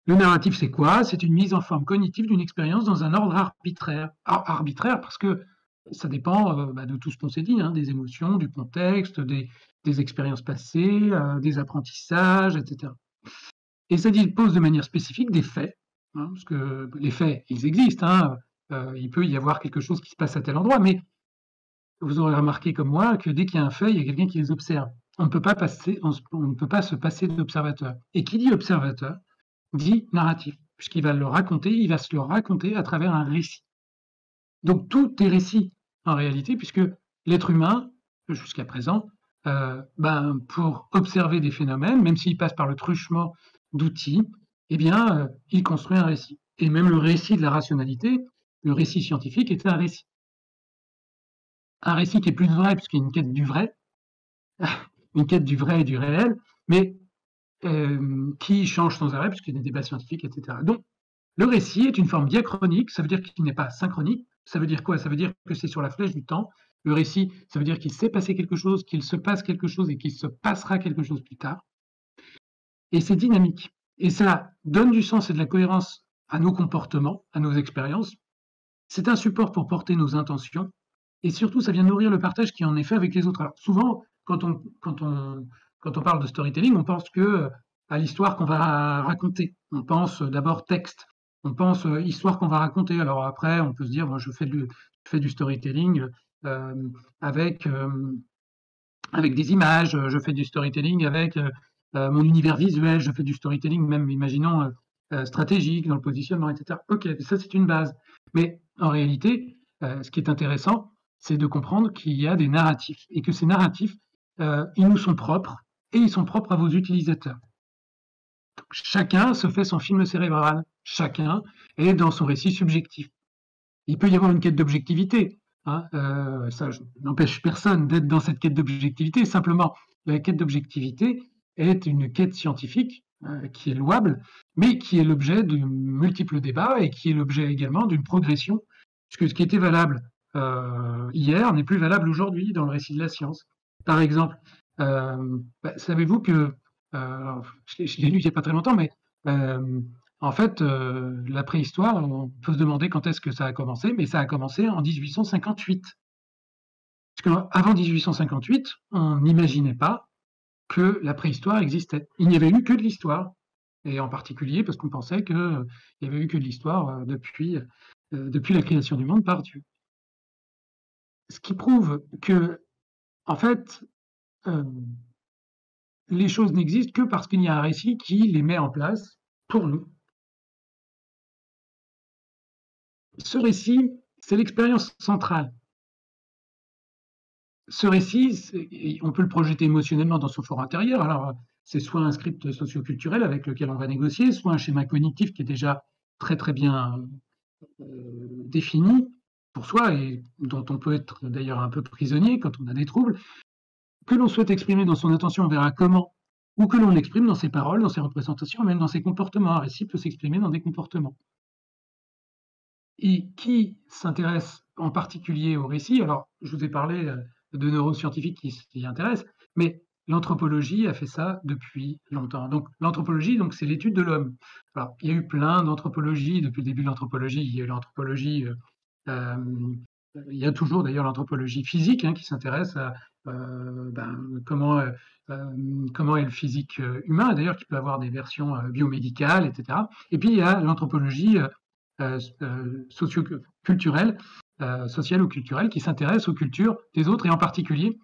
Le narratif, c'est quoi? C'est une mise en forme cognitive d'une expérience dans un ordre arbitraire. Arbitraire parce que ça dépend de tout ce qu'on s'est dit, des émotions, du contexte, des expériences passées, des apprentissages, etc. Et ça dispose de manière spécifique des faits, parce que les faits, ils existent. Il peut y avoir quelque chose qui se passe à tel endroit, mais vous aurez remarqué comme moi que dès qu'il y a un fait, il y a quelqu'un qui les observe. On ne peut pas se passer d'observateur. Et qui dit observateur dit narratif, puisqu'il va il va se le raconter à travers un récit. Donc tout est récit en réalité, puisque l'être humain, jusqu'à présent, pour observer des phénomènes, même s'il passe par le truchement d'outils, il construit un récit. Et même le récit de la rationalité, le récit scientifique est un récit. Un récit qui est plus vrai, puisqu'il y a une quête du vrai, une quête du vrai et du réel, mais qui change sans arrêt, puisqu'il y a des débats scientifiques, etc. Donc, le récit est une forme diachronique, ça veut dire qu'il n'est pas synchronique. Ça veut dire quoi? Ça veut dire que c'est sur la flèche du temps. Le récit, ça veut dire qu'il s'est passé quelque chose, qu'il se passe quelque chose et qu'il se passera quelque chose plus tard. Et c'est dynamique. Et ça donne du sens et de la cohérence à nos comportements, à nos expériences. C'est un support pour porter nos intentions. Et surtout, ça vient nourrir le partage qui en est fait avec les autres. Alors, souvent, quand on parle de storytelling, on pense que à l'histoire qu'on va raconter. On pense d'abord texte, on pense histoire qu'on va raconter. Alors après, on peut se dire, moi, je fais du storytelling avec avec des images, je fais du storytelling avec mon univers visuel, je fais du storytelling même, imaginons, stratégique dans le positionnement, etc. Ok, ça c'est une base. Mais en réalité, ce qui est intéressant, c'est de comprendre qu'il y a des narratifs et que ces narratifs, ils nous sont propres et ils sont propres à vos utilisateurs. Donc, chacun se fait son film cérébral, chacun est dans son récit subjectif. Il peut y avoir une quête d'objectivité. Hein, ça n'empêche personne d'être dans cette quête d'objectivité. Simplement, la quête d'objectivité est une quête scientifique qui est louable, mais qui est l'objet de multiples débats et qui est l'objet également d'une progression, puisque ce qui était valable hier n'est plus valable aujourd'hui dans le récit de la science. Par exemple, savez-vous que, je l'ai lu il n'y a pas très longtemps, mais en fait, la préhistoire, on peut se demander quand est-ce que ça a commencé, mais ça a commencé en 1858. Parce qu'avant 1858, on n'imaginait pas que la préhistoire existait. Il n'y avait eu que de l'histoire, et en particulier parce qu'on pensait qu'il n'y avait eu que de l'histoire depuis la création du monde par Dieu. Ce qui prouve que, en fait, les choses n'existent que parce qu'il y a un récit qui les met en place pour nous. Ce récit, c'est l'expérience centrale. Ce récit, on peut le projeter émotionnellement dans son fort intérieur. Alors, c'est soit un script socioculturel avec lequel on va négocier, soit un schéma cognitif qui est déjà très très bien défini pour soi et dont on peut être d'ailleurs un peu prisonnier quand on a des troubles, que l'on souhaite exprimer dans son intention, on verra comment, ou que l'on exprime dans ses paroles, dans ses représentations, même dans ses comportements. Un récit peut s'exprimer dans des comportements. Et qui s'intéresse en particulier au récit, alors je vous ai parlé de neuroscientifiques qui s'y intéressent, mais l'anthropologie a fait ça depuis longtemps. Donc l'anthropologie, donc c'est l'étude de l'homme. Alors il y a eu plein d'anthropologies depuis le début de l'anthropologie. Il y a eu l'anthropologie, il y a toujours d'ailleurs l'anthropologie physique qui s'intéresse à comment est le physique humain, d'ailleurs qui peut avoir des versions biomédicales, etc. Et puis il y a l'anthropologie socio-culturelle, sociale ou culturelle, qui s'intéresse aux cultures des autres et en particulier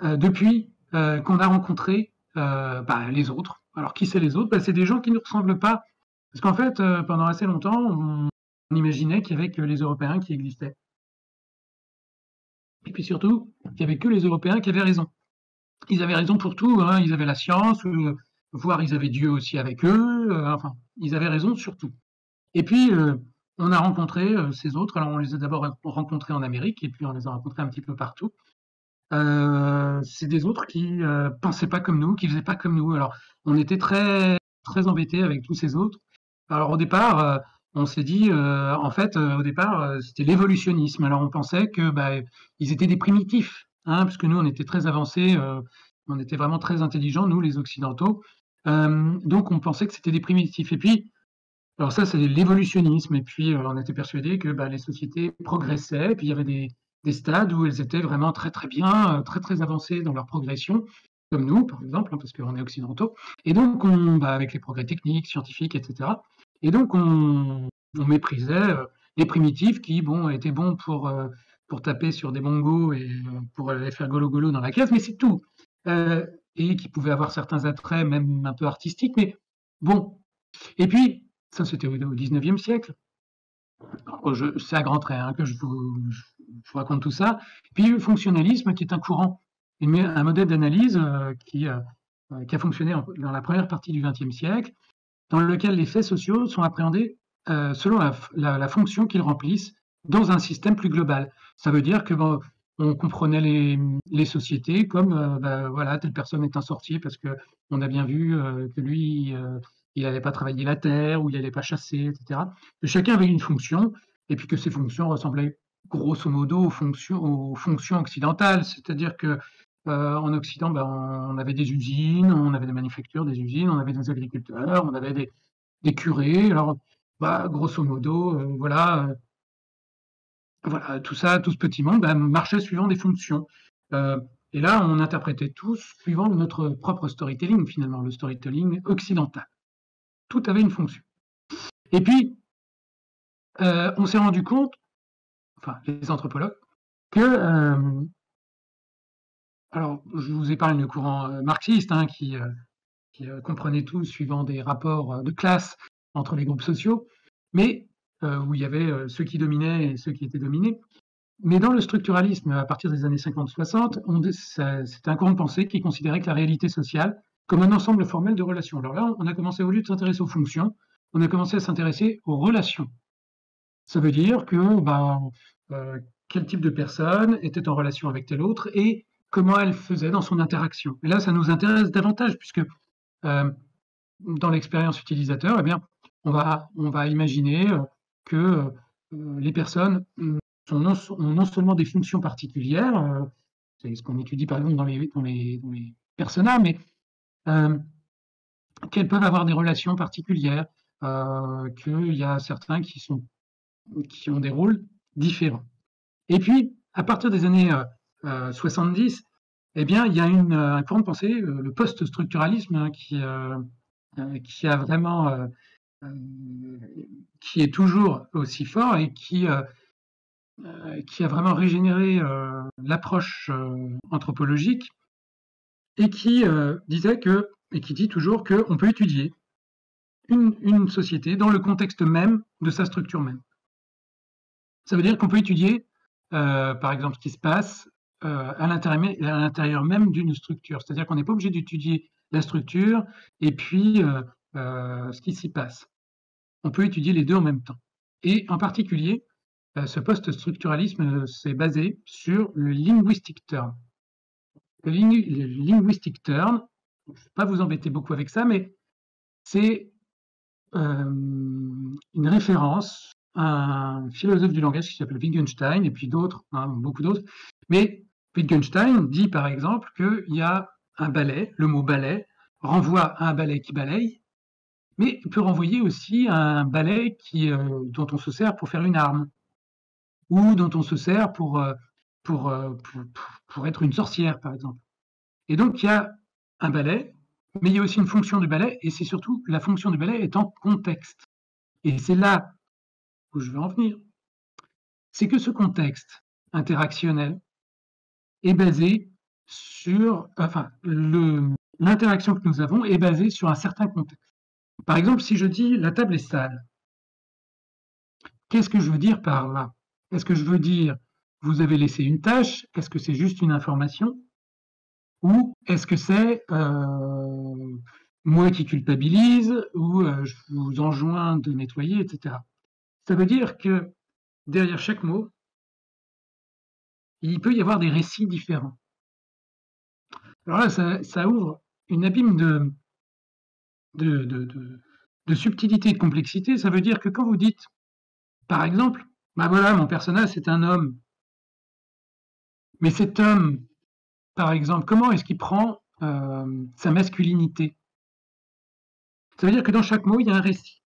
depuis qu'on a rencontré les autres. Alors qui c'est les autres? C'est des gens qui ne nous ressemblent pas. Parce qu'en fait, pendant assez longtemps, on imaginait qu'il n'y avait que les Européens qui existaient. Et puis surtout, qu'il n'y avait que les Européens qui avaient raison. Ils avaient raison pour tout, ils avaient la science, voire ils avaient Dieu aussi avec eux, enfin, ils avaient raison sur tout. Et puis, on a rencontré ces autres. Alors, on les a d'abord rencontrés en Amérique, et puis on les a rencontrés un petit peu partout. C'est des autres qui pensaient pas comme nous, qui faisaient pas comme nous. Alors, on était très très embêtés avec tous ces autres. Alors, au départ, on s'est dit, en fait, au départ, c'était l'évolutionnisme. Alors, on pensait que ils étaient des primitifs, parce que nous, on était très avancés, on était vraiment très intelligents, nous, les Occidentaux. Donc, on pensait que c'était des primitifs. Et puis, alors ça, c'est l'évolutionnisme. Et puis, on était persuadé que les sociétés progressaient. Et puis, il y avait des stades où elles étaient vraiment très, très bien, très, très avancées dans leur progression, comme nous, par exemple, parce qu'on est occidentaux. Et donc, avec les progrès techniques, scientifiques, etc. Et donc, on méprisait les primitifs qui, étaient bons pour taper sur des bongos et pour aller faire golo-golo dans la case, mais c'est tout. Et qui pouvaient avoir certains attraits, même un peu artistiques, mais bon. Et puis, ça, c'était au XIXe siècle. C'est à grands traits que je vous raconte tout ça. Puis le fonctionnalisme, qui est un courant, un modèle d'analyse qui a fonctionné dans la première partie du XXe siècle, dans lequel les faits sociaux sont appréhendés selon la fonction qu'ils remplissent dans un système plus global. Ça veut dire que on comprenait les sociétés comme voilà, telle personne est un sorcier parce qu'on a bien vu que lui il n'allait pas travailler la terre, ou il n'allait pas chasser, etc. Que chacun avait une fonction, et puis que ces fonctions ressemblaient grosso modo aux fonctions occidentales. C'est-à-dire que en Occident, on avait des usines, on avait des manufactures, des usines, on avait des agriculteurs, on avait des curés. Alors, grosso modo, voilà, tout ça, tout ce petit monde marchait suivant des fonctions. Et là, on interprétait tous suivant notre propre storytelling, finalement, le storytelling occidental. Tout avait une fonction. Et puis, on s'est rendu compte, enfin, les anthropologues, que, alors, je vous ai parlé du courant marxiste, hein, qui comprenait tout suivant des rapports de classe entre les groupes sociaux, mais où il y avait ceux qui dominaient et ceux qui étaient dominés. Mais dans le structuralisme, à partir des années 50-60, c'était un courant de pensée qui considérait que la réalité sociale comme un ensemble formel de relations. Alors là, on a commencé, au lieu de s'intéresser aux fonctions, on a commencé à s'intéresser aux relations. Ça veut dire que quel type de personne était en relation avec telle autre et comment elle faisait dans son interaction. Et là, ça nous intéresse davantage, puisque dans l'expérience utilisateur, eh bien, on va imaginer que les personnes ont non seulement des fonctions particulières, c'est ce qu'on étudie par exemple dans les personas, mais qu'elles peuvent avoir des relations particulières, qu'il y a certains qui ont des rôles différents. Et puis, à partir des années 70, eh bien, il y a un courant de pensée, le post-structuralisme, hein, qui a vraiment, qui est toujours aussi fort et qui a vraiment régénéré l'approche anthropologique, et qui disait que, et qui dit toujours, qu'on peut étudier une société dans le contexte même de sa structure même. Ça veut dire qu'on peut étudier, par exemple, ce qui se passe à l'intérieur même d'une structure. C'est-à-dire qu'on n'est pas obligé d'étudier la structure et puis ce qui s'y passe. On peut étudier les deux en même temps. Et en particulier, ce post-structuralisme s'est basé sur le linguistic turn. Le linguistic turn, je ne vais pas vous embêter beaucoup avec ça, mais c'est une référence à un philosophe du langage qui s'appelle Wittgenstein, et puis d'autres, hein, beaucoup d'autres. Mais Wittgenstein dit par exemple qu'il y a un balai, le mot balai renvoie à un balai qui balaye, mais peut renvoyer aussi à un balai dont on se sert pour faire une arme, ou dont on se sert pour être une sorcière, par exemple. Et donc, il y a un balai, mais il y a aussi une fonction du balai, et c'est surtout la fonction du balai est en contexte. Et c'est là où je veux en venir. C'est que ce contexte interactionnel est basé sur, enfin, l'interaction que nous avons est basée sur un certain contexte. Par exemple, si je dis la table est sale, qu'est-ce que je veux dire par là? Est-ce que je veux dire vous avez laissé une tâche? Est-ce que c'est juste une information? Ou est-ce que c'est moi qui culpabilise, ou je vous enjoins de nettoyer, etc. Ça veut dire que derrière chaque mot, il peut y avoir des récits différents. Alors là, ça ouvre une abîme de subtilité et de complexité. Ça veut dire que quand vous dites, par exemple, bah voilà, mon personnage, c'est un homme. Mais cet homme, par exemple, comment est-ce qu'il prend sa masculinité? Ça veut dire que dans chaque mot, il y a un récit.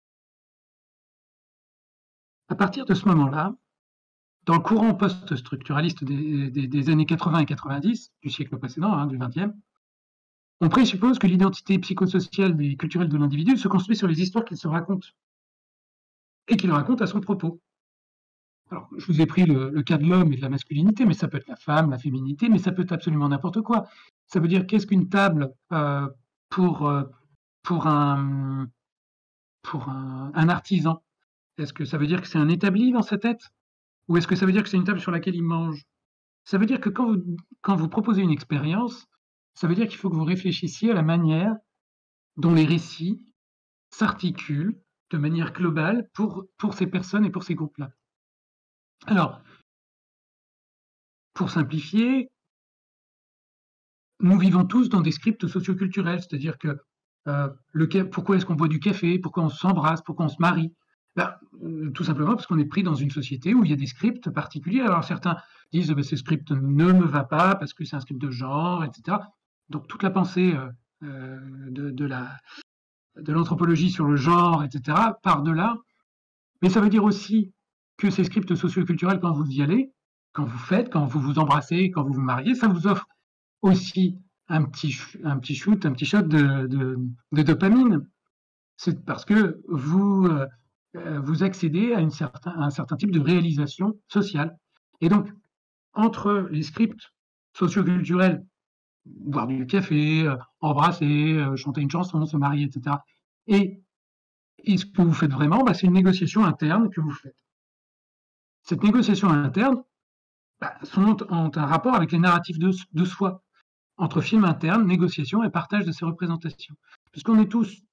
À partir de ce moment-là, dans le courant post-structuraliste des années 80 et 90, du siècle précédent, hein, du XXe, on présuppose que l'identité psychosociale et culturelle de l'individu se construit sur les histoires qu'il se raconte et qu'il raconte à son propos. Alors, je vous ai pris le cas de l'homme et de la masculinité, mais ça peut être la femme, la féminité, mais ça peut être absolument n'importe quoi. Ça veut dire qu'est-ce qu'une table pour un artisan? Est-ce que ça veut dire que c'est un établi dans sa tête? Ou est-ce que ça veut dire que c'est une table sur laquelle il mange? Ça veut dire que quand vous proposez une expérience, ça veut dire qu'il faut que vous réfléchissiez à la manière dont les récits s'articulent de manière globale pour ces personnes et pour ces groupes-là. Alors, pour simplifier, nous vivons tous dans des scripts socioculturels, c'est-à-dire que pourquoi est-ce qu'on boit du café, pourquoi on s'embrasse, pourquoi on se marie? Tout simplement parce qu'on est pris dans une société où il y a des scripts particuliers. Alors certains disent ce script ne me va pas parce que c'est un script de genre, etc. Donc toute la pensée de l'anthropologie sur le genre, etc., part de là. Mais ça veut dire aussi que ces scripts socioculturels, quand vous y allez, quand vous faites, quand vous vous embrassez, quand vous vous mariez, ça vous offre aussi un petit shoot, un petit shot de dopamine. C'est parce que vous accédez à un certain type de réalisation sociale. Et donc, entre les scripts socioculturels, boire du café, embrasser, chanter une chanson, se marier, etc., et ce que vous faites vraiment, bah, c'est une négociation interne que vous faites. Cette négociation interne ont un rapport avec les narratifs de soi, entre film interne, négociation et partage de ces représentations. Puisqu'on est tous,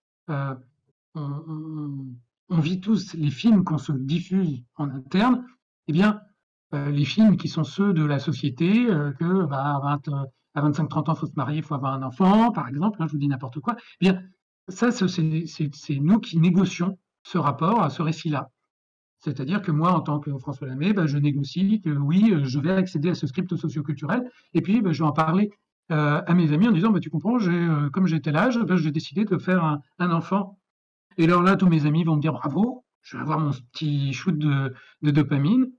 on vit tous les films qu'on se diffuse en interne, eh bien, les films qui sont ceux de la société, que à 25-30 ans, il faut se marier, il faut avoir un enfant, par exemple, hein, je vous dis n'importe quoi, eh bien, ça, c'est nous qui négocions ce rapport à ce récit-là. C'est-à-dire que moi, en tant que François Lamé, je négocie que oui, je vais accéder à ce script socioculturel, et puis je vais en parler à mes amis en disant, tu comprends, comme j'ai tel âge, j'ai décidé de faire un enfant. Et alors là, tous mes amis vont me dire bravo, je vais avoir mon petit shoot de dopamine,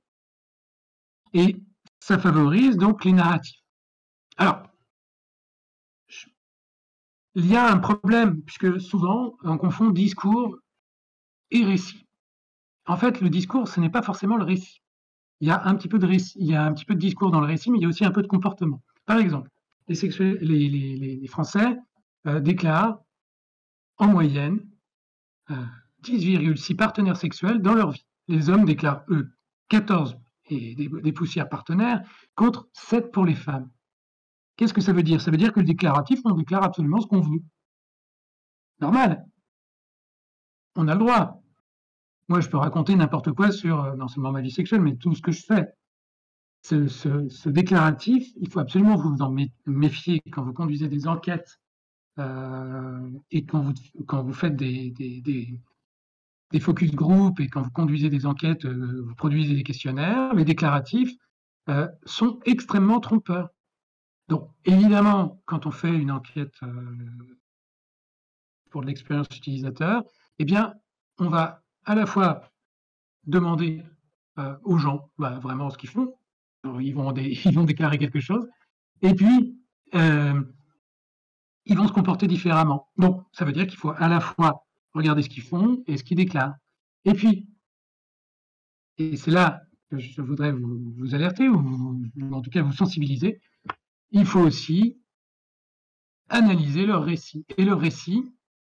et ça favorise donc les narratifs. Alors, il y a un problème, puisque souvent, on confond discours et récit. En fait, le discours, ce n'est pas forcément le récit. Il y a un petit peu de récit, il y a un petit peu de discours dans le récit, mais il y a aussi un peu de comportement. Par exemple, les Français déclarent en moyenne 10,6 partenaires sexuels dans leur vie. Les hommes déclarent, eux, 14 et des poussières partenaires contre 7 pour les femmes. Qu'est-ce que ça veut dire? Ça veut dire que le déclaratif, on déclare absolument ce qu'on veut. Normal. On a le droit. Moi, je peux raconter n'importe quoi sur, non seulement ma vie sexuelle, mais tout ce que je fais. Ce déclaratif, il faut absolument vous en méfier quand vous conduisez des enquêtes et quand vous faites des focus group et quand vous conduisez des enquêtes, vous produisez des questionnaires, les déclaratifs sont extrêmement trompeurs. Donc, évidemment, quand on fait une enquête pour de l'expérience utilisateur, eh bien, on va à la fois demander aux gens vraiment ce qu'ils font. Alors, ils vont déclarer quelque chose, et puis ils vont se comporter différemment. Donc, ça veut dire qu'il faut à la fois regarder ce qu'ils font et ce qu'ils déclarent. Et puis, et c'est là que je voudrais vous alerter, ou en tout cas vous sensibiliser, il faut aussi analyser leur récit. Et le récit,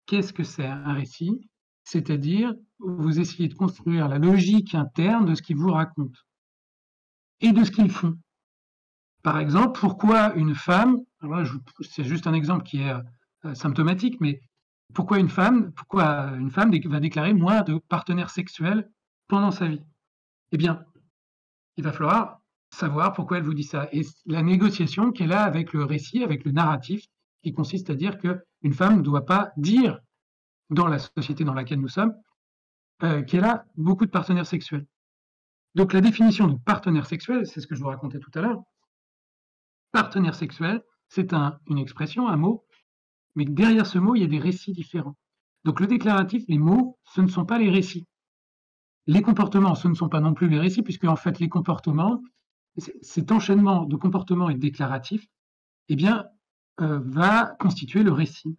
qu'est-ce que c'est un récit? C'est-à-dire, vous essayez de construire la logique interne de ce qu'ils vous racontent et de ce qu'ils font. Par exemple, pourquoi une femme, c'est juste un exemple qui est symptomatique, mais pourquoi une femme va déclarer moins de partenaires sexuels pendant sa vie? Eh bien, il va falloir savoir pourquoi elle vous dit ça. Et la négociation qu'elle a avec le récit, avec le narratif, qui consiste à dire qu'une femme ne doit pas dire, dans la société dans laquelle nous sommes, qu'elle a beaucoup de partenaires sexuels. Donc la définition de partenaire sexuel, c'est ce que je vous racontais tout à l'heure. Partenaire sexuel, c'est une expression, un mot, mais derrière ce mot, il y a des récits différents. Donc le déclaratif, les mots, ce ne sont pas les récits. Les comportements, ce ne sont pas non plus les récits, puisque en fait les comportements, cet enchaînement de comportements et de déclaratifs, eh bien, va constituer le récit.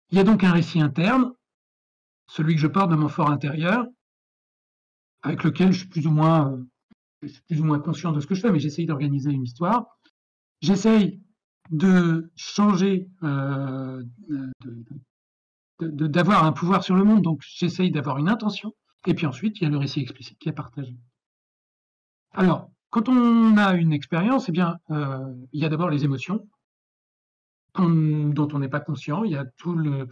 Il y a donc un récit interne, celui que je porte de mon fort intérieur, avec lequel je suis plus ou moins conscient de ce que je fais, mais j'essaye d'organiser une histoire. J'essaye de changer, d'avoir un pouvoir sur le monde, donc j'essaye d'avoir une intention, et puis ensuite, il y a le récit explicite qui est partagé. Alors, quand on a une expérience, eh bien, il y a d'abord les émotions, dont on n'est pas conscient, il y a tout le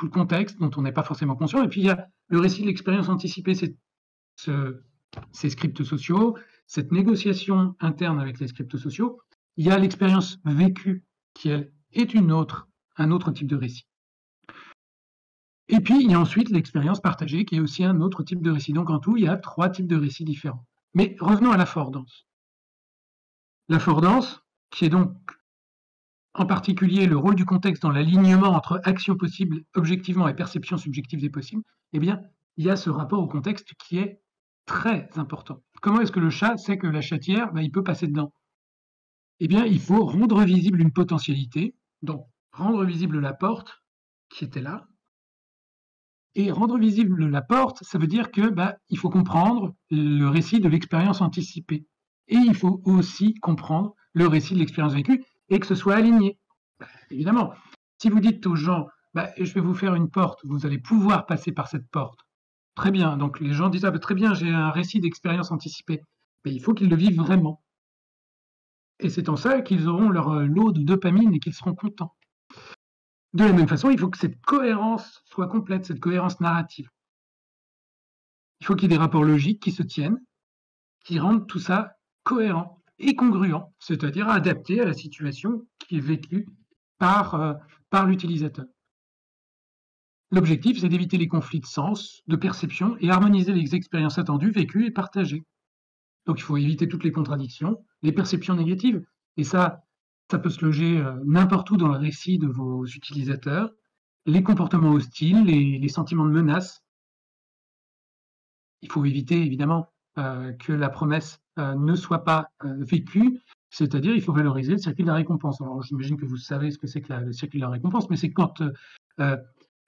contexte dont on n'est pas forcément conscient, et puis il y a le récit de l'expérience anticipée, ces scripts sociaux, cette négociation interne avec les scripts sociaux. Il y a l'expérience vécue qui, elle, est un autre type de récit. Et puis, il y a ensuite l'expérience partagée qui est aussi un autre type de récit. Donc, en tout, il y a 3 types de récits différents. Mais revenons à l'affordance. L'affordance, qui est donc en particulier le rôle du contexte dans l'alignement entre action possible objectivement et perception subjective des possibles, eh bien, il y a ce rapport au contexte qui est très important. Comment est-ce que le chat sait que la chatière, il peut passer dedans? Eh bien, il faut rendre visible une potentialité, donc rendre visible la porte qui était là. Et rendre visible la porte, ça veut dire que, il faut comprendre le récit de l'expérience anticipée. Et il faut aussi comprendre le récit de l'expérience vécue et que ce soit aligné. Évidemment, si vous dites aux gens, je vais vous faire une porte, vous allez pouvoir passer par cette porte. Très bien, donc les gens disent, très bien, j'ai un récit d'expérience anticipée. Mais il faut qu'ils le vivent vraiment. Et c'est en ça qu'ils auront leur lot de dopamine et qu'ils seront contents. De la même façon, il faut que cette cohérence soit complète, cette cohérence narrative. Il faut qu'il y ait des rapports logiques qui se tiennent, qui rendent tout ça cohérent et congruent, c'est-à-dire adapté à la situation qui est vécue par l'utilisateur. L'objectif, c'est d'éviter les conflits de sens, de perception et harmoniser les expériences attendues, vécues et partagées. Donc il faut éviter toutes les contradictions, les perceptions négatives. Et ça peut se loger n'importe où dans le récit de vos utilisateurs, les comportements hostiles, les sentiments de menace. Il faut éviter évidemment que la promesse ne soit pas vécue, c'est-à-dire il faut valoriser le circuit de la récompense. Alors j'imagine que vous savez ce que c'est que le circuit de la récompense, mais c'est quand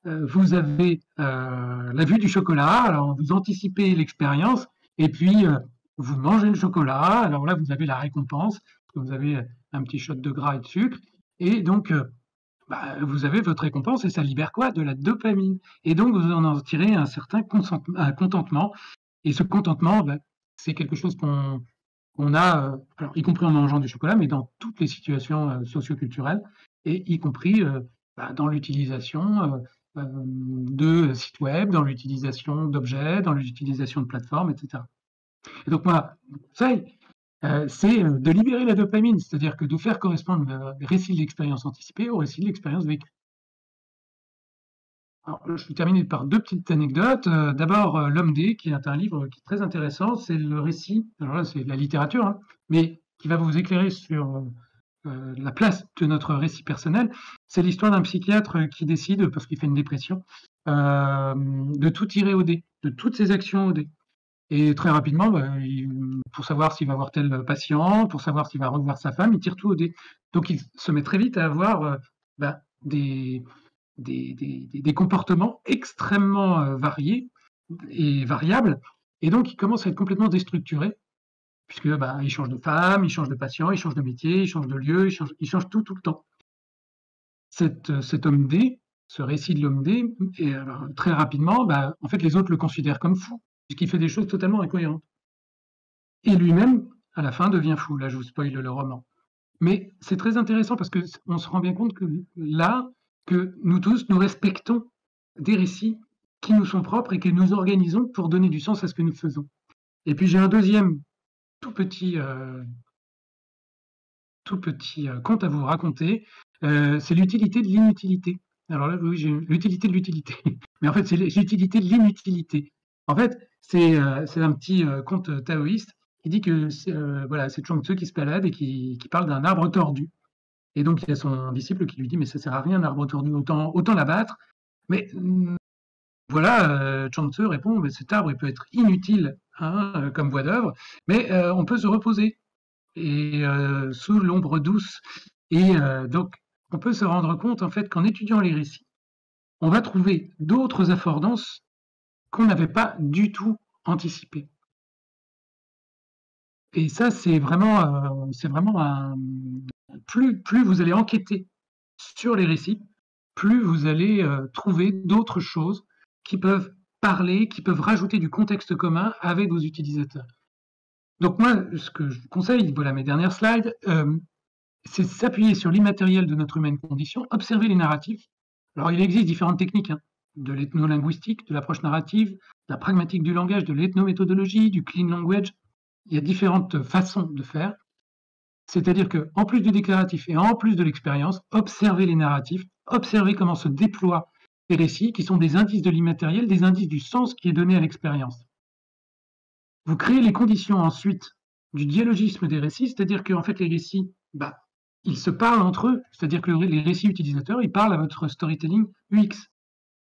vous avez la vue du chocolat, alors vous anticipez l'expérience, et puis vous mangez le chocolat, alors là vous avez la récompense, vous avez un petit shot de gras et de sucre, et donc vous avez votre récompense et ça libère quoi? De la dopamine. Et donc vous en tirez un certain contentement, et ce contentement, c'est quelque chose qu'on a, alors y compris en mangeant du chocolat, mais dans toutes les situations socioculturelles, et y compris dans l'utilisation de sites web, dans l'utilisation d'objets, dans l'utilisation de plateformes, etc. Et donc moi, mon conseil, c'est de libérer la dopamine, c'est-à-dire que de faire correspondre le récit de l'expérience anticipée au récit de l'expérience vécue. Alors, je vais terminer par 2 petites anecdotes. D'abord, L'Homme D, qui est un livre qui est très intéressant. C'est le récit, alors là, c'est de la littérature, hein, mais qui va vous éclairer sur la place de notre récit personnel. C'est l'histoire d'un psychiatre qui décide, parce qu'il fait une dépression, de tout tirer au dé, de toutes ses actions au dé. Et très rapidement, pour savoir s'il va voir tel patient, pour savoir s'il va revoir sa femme, il tire tout au dé. Donc il se met très vite à avoir des comportements extrêmement variés et variables, et donc il commence à être complètement déstructuré, puisque il change de femme, il change de patient, il change de métier, il change de lieu, il change tout le temps. Cet homme D, ce récit de l'homme D, et alors, très rapidement, en fait, les autres le considèrent comme fou, puisqu'il fait des choses totalement incohérentes. Et lui-même, à la fin, devient fou. Là, je vous spoil le roman. Mais c'est très intéressant parce qu'on se rend bien compte que là, que nous tous, nous respectons des récits qui nous sont propres et que nous organisons pour donner du sens à ce que nous faisons. Et puis j'ai un deuxième tout petit conte à vous raconter. C'est l'utilité de l'inutilité. Alors là, oui, j'ai l'utilité de l'utilité. Mais en fait, c'est l'utilité de l'inutilité. En fait, c'est un petit conte taoïste qui dit que c'est Chuang Tzu qui se balade et qui parle d'un arbre tordu. Et donc, il y a son disciple qui lui dit, mais ça sert à rien, un arbre tordu, autant l'abattre. Mais voilà, Chuang Tzu répond, mais cet arbre, il peut être inutile comme voie d'œuvre, mais on peut se reposer et sous l'ombre douce. Et donc, on peut se rendre compte, en fait, qu'en étudiant les récits, on va trouver d'autres affordances qu'on n'avait pas du tout anticipées. Et ça, c'est vraiment plus vous allez enquêter sur les récits, plus vous allez trouver d'autres choses qui peuvent parler, qui peuvent rajouter du contexte commun avec vos utilisateurs. Donc moi, ce que je vous conseille, voilà mes dernières slides, c'est s'appuyer sur l'immatériel de notre humaine condition, observer les narratifs. Alors il existe différentes techniques, de l'ethnolinguistique, de l'approche narrative, de la pragmatique du langage, de l'ethnométhodologie, du clean language. Il y a différentes façons de faire. C'est-à-dire qu'en plus du déclaratif et en plus de l'expérience, observez les narratifs, observez comment se déploient les récits, qui sont des indices de l'immatériel, des indices du sens qui est donné à l'expérience. Vous créez les conditions ensuite du dialogisme des récits, c'est-à-dire qu'en fait les récits, ils se parlent entre eux, c'est-à-dire que les récits utilisateurs, ils parlent à votre storytelling UX,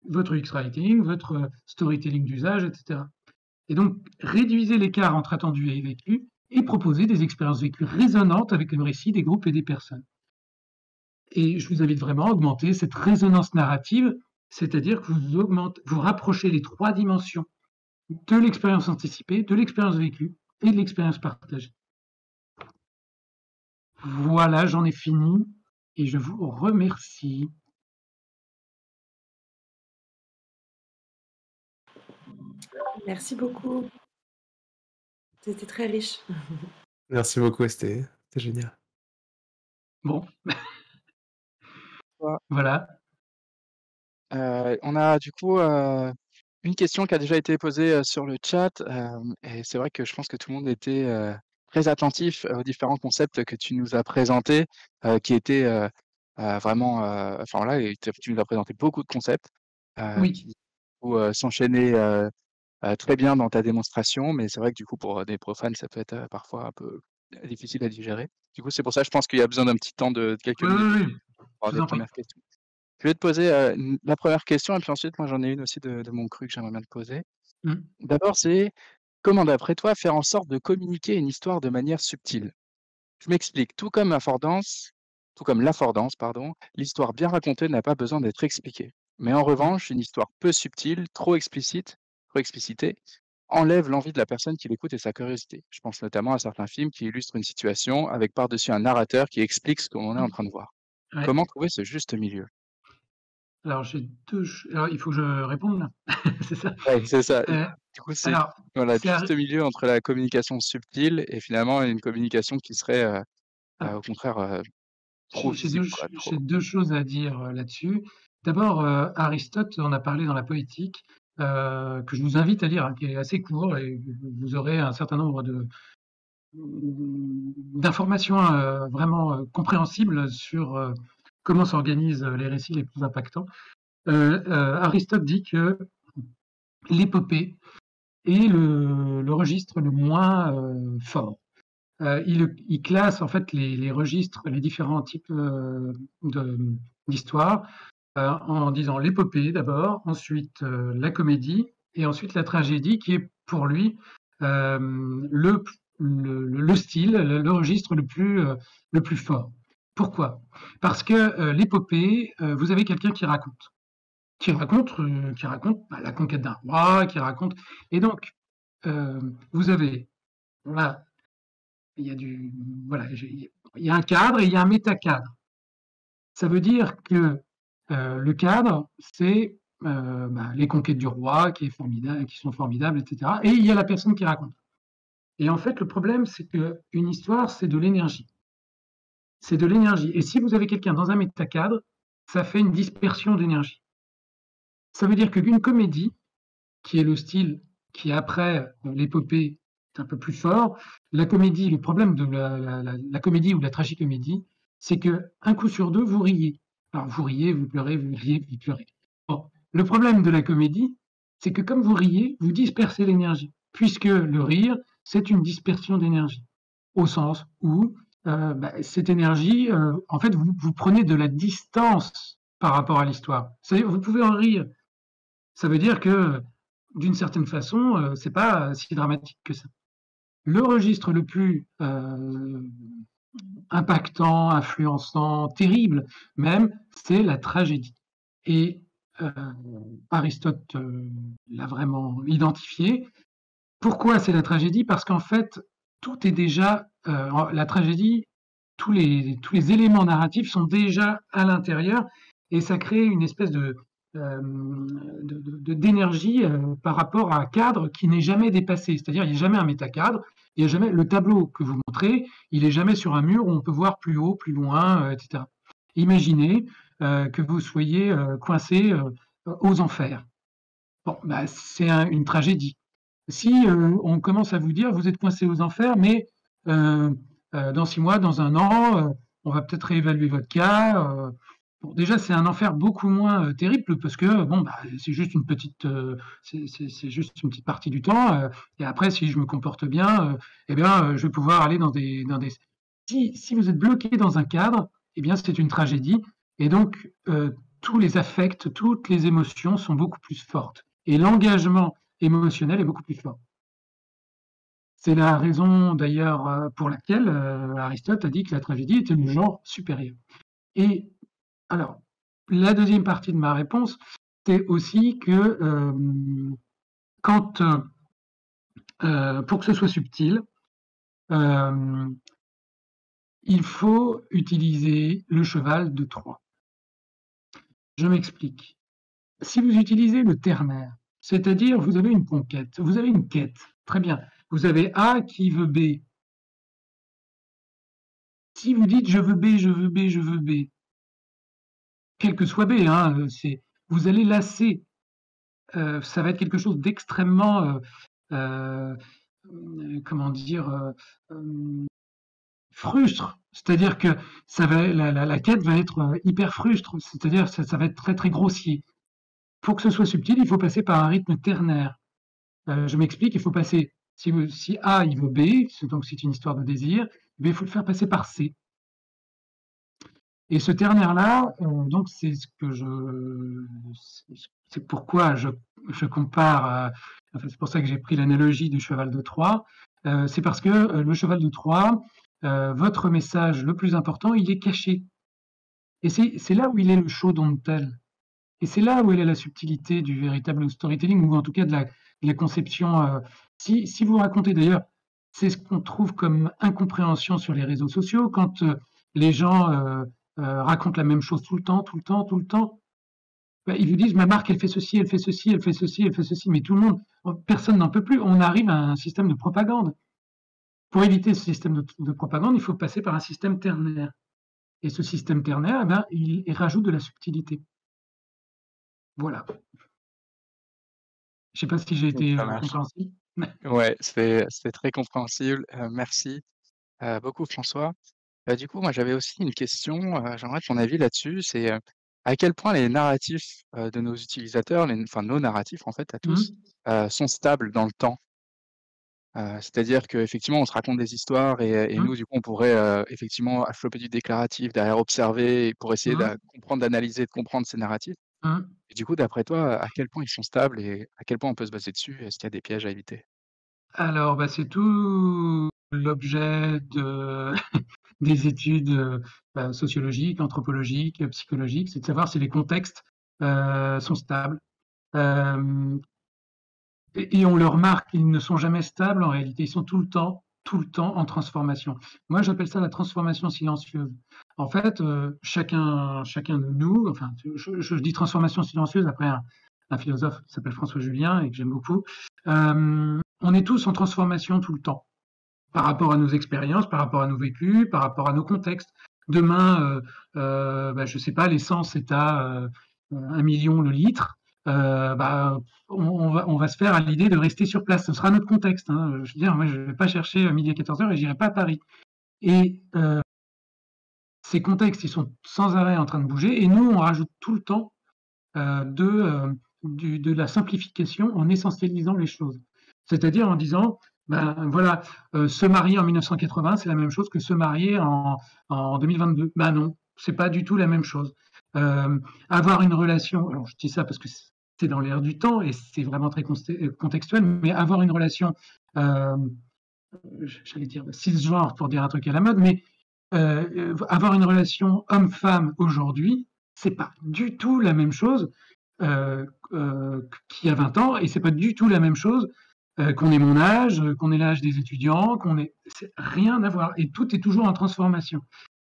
votre UX writing, votre storytelling d'usage, etc. Et donc, réduisez l'écart entre attendu et vécu et proposez des expériences vécues résonantes avec le récit des groupes et des personnes. Et je vous invite vraiment à augmenter cette résonance narrative, c'est-à-dire que vous rapprochez les 3 dimensions de l'expérience anticipée, de l'expérience vécue et de l'expérience partagée. Voilà, j'en ai fini et je vous remercie. Merci beaucoup. C'était très riche. Merci beaucoup, c'était génial. Bon, Ouais. voilà. On a du coup une question qui a déjà été posée sur le chat, et c'est vrai que je pense que tout le monde était très attentif aux différents concepts que tu nous as présentés, qui étaient vraiment, enfin voilà, tu nous as présenté beaucoup de concepts Oui. qui s'enchaînaient très bien dans ta démonstration, mais c'est vrai que du coup pour des profanes ça peut être parfois un peu difficile à digérer. Du coup c'est pour ça je pense qu'il y a besoin d'un petit temps de quelques Oui, minutes oui, oui. pour Je avoir vous des en prie. premières questions. Je vais te poser la première question et puis ensuite moi j'en ai une aussi de mon cru que j'aimerais bien te poser. Mmh. D'abord c'est comment d'après toi faire en sorte de communiquer une histoire de manière subtile? Je m'explique, tout comme l'affordance pardon, l'histoire bien racontée n'a pas besoin d'être expliquée. Mais en Mmh. revanche, une histoire peu subtile, trop explicitée, enlève l'envie de la personne qui l'écoute et sa curiosité. Je pense notamment à certains films qui illustrent une situation avec par-dessus un narrateur qui explique ce que l'on est en train de voir. Ouais. Comment trouver ce juste milieu? Alors j'ai 2 ch alors il faut que je réponde là? C'est ça? Ouais, c'est ça. Heu, Du coup, c'est alors voilà, le c'est juste milieu entre la communication subtile et finalement une communication qui serait, au contraire, trop visible quoi, trop j'ai 2 choses à dire, là-dessus. D'abord, Aristote en a parlé dans la Poétique, que je vous invite à lire, hein, qui est assez court et vous aurez un certain nombre d'informations, vraiment, compréhensibles sur, comment s'organisent, les récits les plus impactants. Aristote dit que l'épopée est le registre le moins, fort. Il classe en fait les registres, les différents types d'histoire en disant l'épopée d'abord, ensuite la comédie et ensuite la tragédie qui est pour lui le, le style, le registre le plus fort. Pourquoi? Parce que l'épopée, vous avez quelqu'un qui raconte bah, la conquête d'un roi, qui raconte et donc vous avez voilà il y a du voilà, il y a un cadre et il y a un métacadre. Ça veut dire que le cadre, c'est bah, les conquêtes du roi qui sont formidables, etc. Et il y a la personne qui raconte. Et en fait, le problème, c'est qu'une histoire, c'est de l'énergie. C'est de l'énergie. Et si vous avez quelqu'un dans un métacadre, ça fait une dispersion d'énergie. Ça veut dire qu'une comédie, qui est le style qui, après l'épopée, est un peu plus fort. La comédie, le problème de la comédie ou de la tragicomédie, c'est que un coup sur deux, vous riez. Alors, vous riez, vous pleurez, vous riez, vous pleurez. Bon. Le problème de la comédie, c'est que comme vous riez, vous dispersez l'énergie, puisque le rire, c'est une dispersion d'énergie, au sens où bah, cette énergie, en fait, vous prenez de la distance par rapport à l'histoire. Vous pouvez en rire. Ça veut dire que d'une certaine façon, c'est pas si dramatique que ça. Le registre le plus impactant, influençant, terrible même, c'est la tragédie. Et Aristote l'a vraiment identifié. Pourquoi c'est la tragédie? Parce qu'en fait, tout est déjà la tragédie, tous les éléments narratifs sont déjà à l'intérieur et ça crée une espèce d'énergie par rapport à un cadre qui n'est jamais dépassé. C'est-à-dire, il n'y a jamais un métacadre, il y a jamais le tableau que vous montrez, il est jamais sur un mur où on peut voir plus haut, plus loin, etc. Imaginez que vous soyez coincé aux enfers. Bon, bah, c'est une tragédie. Si on commence à vous dire vous êtes coincé aux enfers, mais dans 6 mois, dans 1 an, on va peut-être réévaluer votre cas. Bon, déjà, c'est un enfer beaucoup moins terrible parce que bon, bah, c'est juste une petite, c'est juste une petite partie du temps. Et après, si je me comporte bien, eh bien, je vais pouvoir aller dans des. Si vous êtes bloqué dans un cadre, eh bien, c'est une tragédie. Et donc, tous les affects, toutes les émotions sont beaucoup plus fortes. Et l'engagement émotionnel est beaucoup plus fort. C'est la raison d'ailleurs pour laquelle Aristote a dit que la tragédie était le genre supérieur. Et alors, la deuxième partie de ma réponse, c'est aussi que quand, pour que ce soit subtil, il faut utiliser le cheval de Troie. Je m'explique. Si vous utilisez le ternaire, c'est-à-dire vous avez une conquête, vous avez une quête, très bien. Vous avez A qui veut B. Si vous dites je veux B, je veux B, je veux B, quel que soit B, hein, vous allez lasser. Ça va être quelque chose d'extrêmement, comment dire, frustre. C'est-à-dire que la quête va être hyper frustre, c'est-à-dire ça va être très très grossier. Pour que ce soit subtil, il faut passer par un rythme ternaire. Je m'explique, il faut passer, si A il veut B, donc c'est une histoire de désir, mais il faut le faire passer par C. Et ce ternaire-là, donc c'est c'est pourquoi je compare, enfin, c'est pour ça que j'ai pris l'analogie du cheval de Troie, c'est parce que le cheval de Troie, votre message le plus important, il est caché. Et c'est là où il est le show don't tell. Et c'est là où elle est la subtilité du véritable storytelling, ou en tout cas de la conception. Si vous racontez d'ailleurs, c'est ce qu'on trouve comme incompréhension sur les réseaux sociaux, quand les gens racontent la même chose tout le temps, tout le temps, tout le temps. Ben, ils vous disent, ma marque, elle fait ceci, elle fait ceci, elle fait ceci, elle fait ceci, mais tout le monde, personne n'en peut plus. On arrive à un système de propagande. Pour éviter ce système de propagande, il faut passer par un système ternaire. Et ce système ternaire, eh ben, il rajoute de la subtilité. Voilà. Je ne sais pas si j'ai été Ça marche. compréhensible. Ouais, c'est très compréhensible. Merci beaucoup, François. Du coup, moi, j'avais aussi une question. J'aimerais ton avis là-dessus. C'est à quel point les narratifs de nos utilisateurs, enfin nos narratifs en fait à tous, Mmh, sont stables dans le temps. C'est-à-dire qu'effectivement, on se raconte des histoires et mmh, nous, du coup, on pourrait effectivement choper du déclaratif, derrière observer pour essayer mmh, de comprendre, d'analyser, de comprendre ces narratifs. mmh. Et du coup, d'après toi, à quel point ils sont stables et à quel point on peut se baser dessus? Est-ce qu'il y a des pièges à éviter? Alors, bah, c'est tout l'objet des études sociologiques, anthropologiques, psychologiques, c'est de savoir si les contextes sont stables. Euh, et on le remarque, ils ne sont jamais stables en réalité, ils sont tout le temps en transformation. Moi, j'appelle ça la transformation silencieuse. En fait, chacun de nous, enfin, je dis transformation silencieuse après un philosophe qui s'appelle François Julien et que j'aime beaucoup. On est tous en transformation tout le temps, par rapport à nos expériences, par rapport à nos vécus, par rapport à nos contextes. Demain, bah, je ne sais pas, l'essence est à 1 million le litre. Bah, on va se faire à l'idée de rester sur place. Ce sera notre contexte. Hein. Je veux dire, moi, je ne vais pas chercher midi à 14h et je n'irai pas à Paris. Et ces contextes, ils sont sans arrêt en train de bouger. Et nous, on rajoute tout le temps de la simplification en essentialisant les choses. C'est-à-dire en disant, ben voilà, se marier en 1980, c'est la même chose que se marier en 2022. Ben non, c'est pas du tout la même chose. Avoir une relation, alors je dis ça parce que c'est dans l'air du temps et c'est vraiment très contextuel, mais avoir une relation, j'allais dire cisgenre pour dire un truc à la mode, mais avoir une relation homme-femme aujourd'hui, c'est pas du tout la même chose qu'il y a 20 ans, et c'est pas du tout la même chose qu'on ait mon âge, qu'on ait l'âge des étudiants, c'est rien à voir, et tout est toujours en transformation.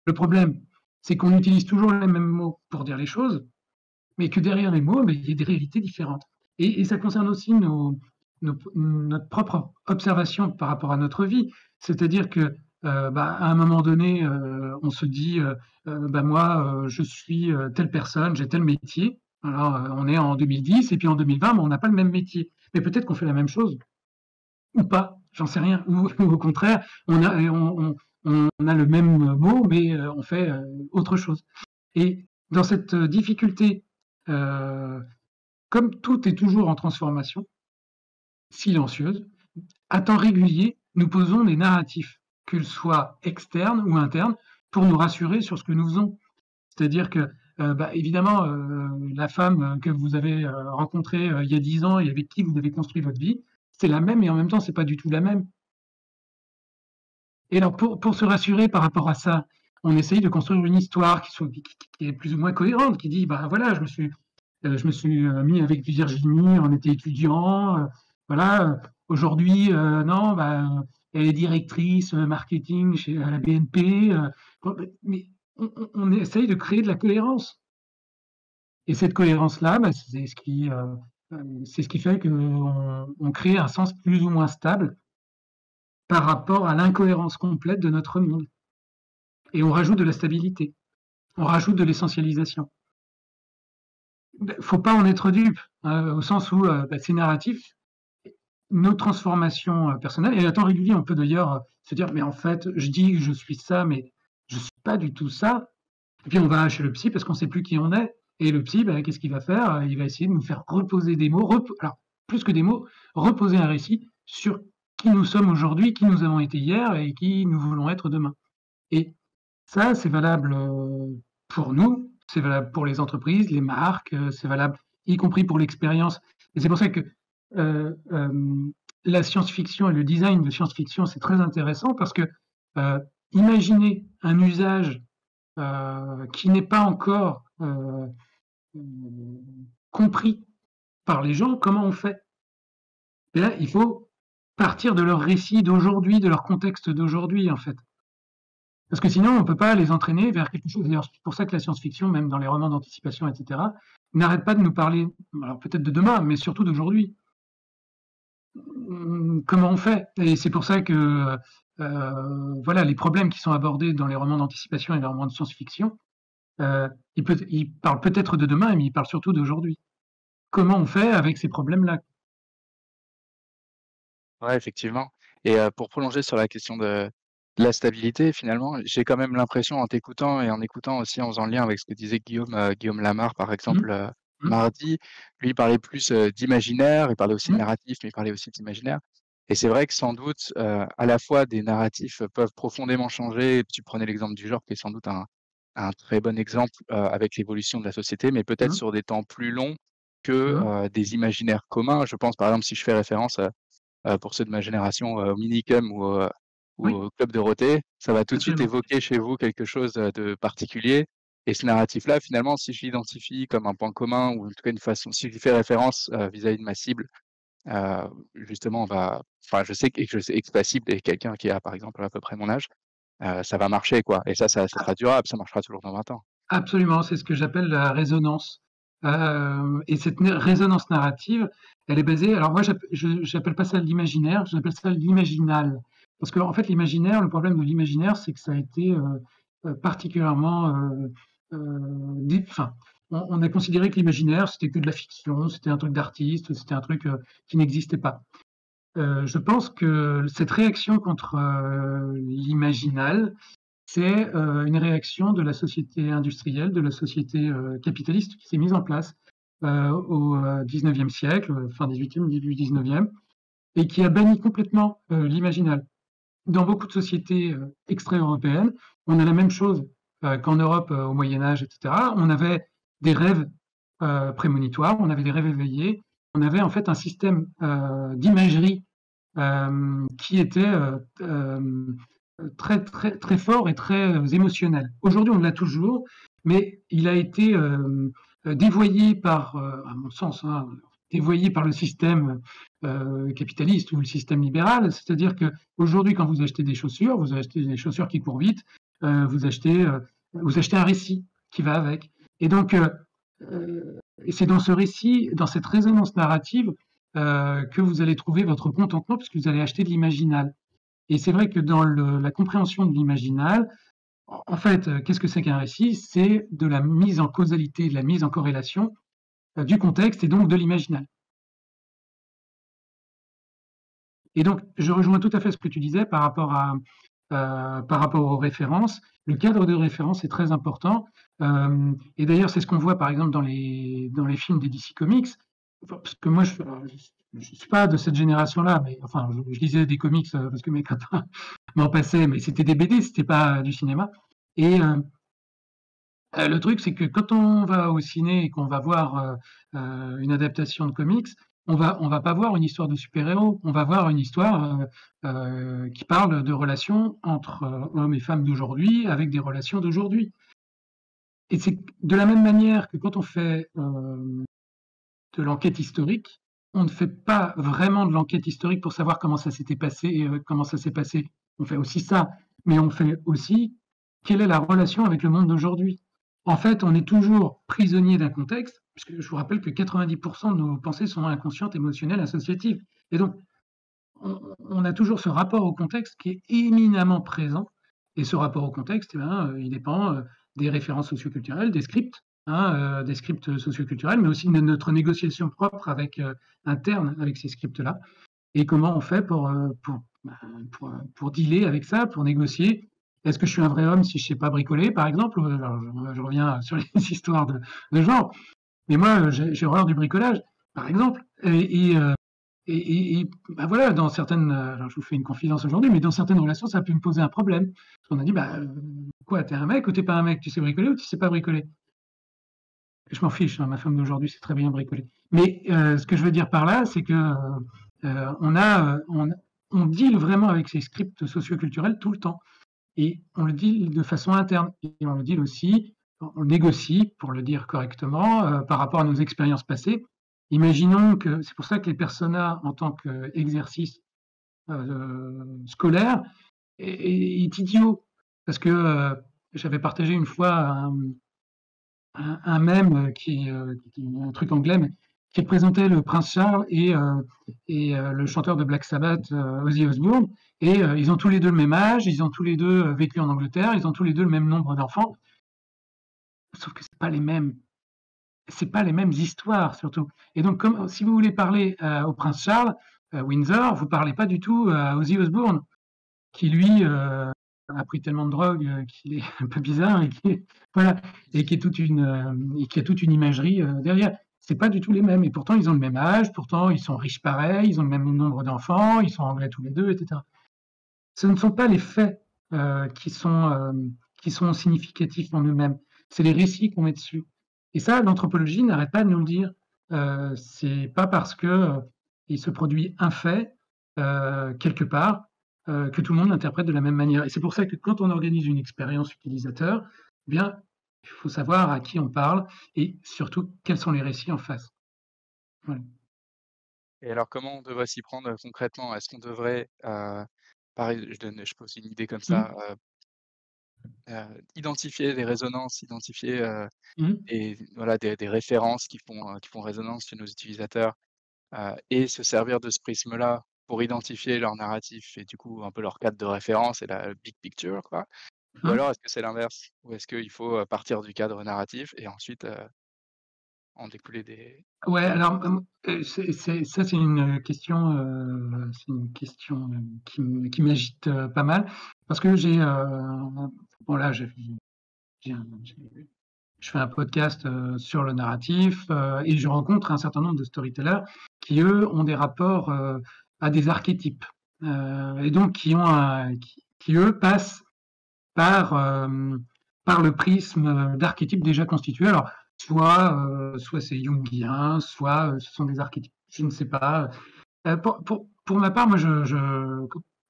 Le problème, c'est qu'on utilise toujours les mêmes mots pour dire les choses, mais que derrière les mots, il y a des réalités différentes. Et ça concerne aussi notre propre observation par rapport à notre vie. C'est-à-dire que à un moment donné, on se dit, moi, je suis telle personne, j'ai tel métier. Alors, on est en 2010 et puis en 2020, on n'a pas le même métier. Mais peut-être qu'on fait la même chose ou pas, j'en sais rien. Ou au contraire, on a le même mot, mais on fait autre chose. Et dans cette difficulté, comme tout est toujours en transformation silencieuse, à temps régulier, nous posons des narratifs, qu'ils soient externes ou internes, pour nous rassurer sur ce que nous faisons. C'est-à-dire que, évidemment, la femme que vous avez rencontrée il y a 10 ans et avec qui vous avez construit votre vie, c'est la même et en même temps, c'est pas du tout la même. Et alors, pour se rassurer par rapport à ça, on essaye de construire une histoire qui est plus ou moins cohérente, qui dit, bah voilà, je me suis mis avec Virginie, on était étudiants, voilà, aujourd'hui, non, bah, elle est directrice marketing à la BNP, mais on essaye de créer de la cohérence. Et cette cohérence-là, bah, c'est ce qui fait qu'on crée un sens plus ou moins stable par rapport à l'incohérence complète de notre monde. Et on rajoute de la stabilité, on rajoute de l'essentialisation. Il ne faut pas en être dupe, au sens où c'est narratif, nos transformations personnelles, et à temps régulier, on peut d'ailleurs se dire, mais en fait, je dis que je suis ça, mais je ne suis pas du tout ça. Et puis on va chez le psy parce qu'on ne sait plus qui on est. Et le psy, bah, qu'est-ce qu'il va faire? Il va essayer de nous faire reposer des mots, alors plus que des mots, reposer un récit sur qui nous sommes aujourd'hui, qui nous avons été hier et qui nous voulons être demain. Et ça, c'est valable pour nous, c'est valable pour les entreprises, les marques, c'est valable y compris pour l'expérience. Et c'est pour ça que la science-fiction et le design de science-fiction, c'est très intéressant parce que imaginez un usage qui n'est pas encore compris par les gens, comment on fait? Et là, il faut partir de leur récit d'aujourd'hui, de leur contexte d'aujourd'hui, en fait. Parce que sinon, on ne peut pas les entraîner vers quelque chose. D'ailleurs, c'est pour ça que la science-fiction, même dans les romans d'anticipation, etc., n'arrête pas de nous parler, alors peut-être de demain, mais surtout d'aujourd'hui. Comment on fait? Et c'est pour ça que voilà, les problèmes qui sont abordés dans les romans d'anticipation et les romans de science-fiction, ils parlent peut-être de demain, mais ils parlent surtout d'aujourd'hui. Comment on fait avec ces problèmes-là? Ouais, effectivement. Et pour prolonger sur la question de la stabilité, finalement, j'ai quand même l'impression en t'écoutant et en écoutant aussi en faisant le lien avec ce que disait Guillaume Lamar, par exemple, Mmh. mardi. Lui, il parlait plus d'imaginaire, il parlait aussi de Mmh. narratif, mais il parlait aussi d'imaginaire. Et c'est vrai que sans doute, à la fois des narratifs peuvent profondément changer. Tu prenais l'exemple du genre, qui est sans doute un très bon exemple avec l'évolution de la société, mais peut-être Mmh. sur des temps plus longs que Mmh. des imaginaires communs. Je pense, par exemple, si je fais référence pour ceux de ma génération, au Minicum ou Oui, au Club Dorothée, ça va tout de suite absolument. évoquer chez vous quelque chose, de particulier et ce narratif-là, finalement, si je l'identifie comme un point commun ou en tout cas une façon si j'y fais référence, vis-à-vis de ma cible, heu, justement, on va enfin, je sais que ma cible est quelqu'un qui a, par exemple, à peu près mon âge, ça va marcher, quoi et ça sera durable, ça marchera toujours dans 20 ans. Absolument, c'est ce que j'appelle la résonance. Et cette résonance narrative, elle est basée. Alors moi, j'appelle pas ça l'imaginaire, j'appelle ça l'imaginal. Parce qu'en fait, l'imaginaire, le problème de l'imaginaire, c'est que ça a été particulièrement. Enfin, on a considéré que l'imaginaire, c'était que de la fiction, c'était un truc d'artiste, c'était un truc qui n'existait pas. Je pense que cette réaction contre l'imaginal, c'est une réaction de la société industrielle, de la société capitaliste qui s'est mise en place au XIXe siècle, fin XVIIIe, début XIXe, et qui a banni complètement l'imaginal. Dans beaucoup de sociétés extra-européennes, on a la même chose qu'en Europe au Moyen Âge, etc. On avait des rêves prémonitoires, on avait des rêves éveillés, on avait en fait un système d'imagerie qui était très, très, très fort et très émotionnel. Aujourd'hui, on l'a toujours, mais il a été dévoyé par, à mon sens, hein, dévoyé par le système capitaliste ou le système libéral. C'est-à-dire que aujourd'hui, quand vous achetez des chaussures qui courent vite, vous achetez un récit qui va avec. Et donc, et c'est dans ce récit, dans cette résonance narrative, que vous allez trouver votre contentement, puisque vous allez acheter de l'imaginal. Et c'est vrai que dans la compréhension de l'imaginal, en fait, qu'est-ce que c'est qu'un récit? C'est de la mise en causalité, de la mise en corrélation du contexte et donc de l'imaginal. Et donc, je rejoins tout à fait ce que tu disais par rapport aux références. Le cadre de référence est très important. Et d'ailleurs, c'est ce qu'on voit par exemple dans les films des DC Comics. Parce que moi, je ne suis pas de cette génération-là, mais enfin, je lisais des comics parce que mes copains m'en passaient, mais c'était des BD, c'était pas du cinéma. Et le truc, c'est que quand on va au ciné et qu'on va voir une adaptation de comics, on va pas voir une histoire de super-héros, on va voir une histoire qui parle de relations entre hommes et femmes d'aujourd'hui avec des relations d'aujourd'hui. Et c'est de la même manière que quand on fait de l'enquête historique, on ne fait pas vraiment de l'enquête historique pour savoir comment ça s'était passé et comment ça s'est passé. On fait aussi ça, mais on fait aussi quelle est la relation avec le monde d'aujourd'hui. En fait, on est toujours prisonnier d'un contexte, puisque je vous rappelle que 90% de nos pensées sont inconscientes, émotionnelles, associatives. Et donc, on a toujours ce rapport au contexte qui est éminemment présent. Et ce rapport au contexte, eh ben, il dépend des références socioculturelles, des scripts, des scripts socioculturels, mais aussi de notre négociation propre avec, interne avec ces scripts-là. Et comment on fait pour dealer avec ça, pour négocier. Est-ce que je suis un vrai homme si je ne sais pas bricoler, par exemple? Alors, je reviens sur les histoires de genre. Mais moi, j'ai horreur du bricolage, par exemple. Et bah voilà, dans certaines, alors je vous fais une confidence aujourd'hui, mais dans certaines relations, ça peut me poser un problème. Parce qu'on a dit, bah, quoi, t'es un mec ou t'es pas un mec? Tu sais bricoler ou tu sais pas bricoler? Je m'en fiche, hein, ma femme d'aujourd'hui sait très bien bricoler. Mais ce que je veux dire par là, c'est que on deal vraiment avec ces scripts socioculturels tout le temps. Et on le deal de façon interne. Et on le deal aussi, on négocie, pour le dire correctement, par rapport à nos expériences passées. Imaginons que, c'est pour ça que les personas en tant qu'exercice scolaire est idiot. Parce que j'avais partagé une fois un mème qui est un truc anglais, mais qui représentait le prince Charles et le chanteur de Black Sabbath, Ozzy Osbourne. Et ils ont tous les deux le même âge, ils ont tous les deux vécu en Angleterre, ils ont tous les deux le même nombre d'enfants. Sauf que c'est pas les mêmes histoires surtout. Et donc, si vous voulez parler au prince Charles, Windsor, vous parlez pas du tout à Ozzy Osbourne, qui lui a pris tellement de drogue qu'il est un peu bizarre et voilà, et qui a toute une imagerie derrière. C'est pas du tout les mêmes. Et pourtant, ils ont le même âge, pourtant, ils sont riches pareil, ils ont le même nombre d'enfants, ils sont anglais tous les deux, etc. Ce ne sont pas les faits qui sont significatifs en eux-mêmes. C'est les récits qu'on met dessus. Et ça, l'anthropologie n'arrête pas de nous le dire. C'est pas parce que il se produit un fait quelque part que tout le monde l'interprète de la même manière. Et c'est pour ça que quand on organise une expérience utilisateur, eh bien, il faut savoir à qui on parle et surtout quels sont les récits en face. Voilà. Et alors, comment on devrait s'y prendre concrètement? Est-ce qu'on devrait, pareil, je pose une idée comme ça, identifier les résonances, identifier voilà, des références qui font résonance chez nos utilisateurs, et se servir de ce prisme-là pour identifier leur narratif et du coup un peu leur cadre de référence et la big picture, quoi? Ou alors est-ce que c'est l'inverse? Ou est-ce qu'il faut, partir du cadre narratif et ensuite, en découler des Ouais, alors c'est une question, qui m'agite pas mal parce que bon là, j'ai je fais un podcast sur le narratif et je rencontre un certain nombre de storytellers qui, eux, ont des rapports à des archétypes et donc qui, eux, passent par le prisme d'archétypes déjà constitués. Alors, soit c'est jungien, soit ce sont des archétypes, je ne sais pas. Pour ma part, moi,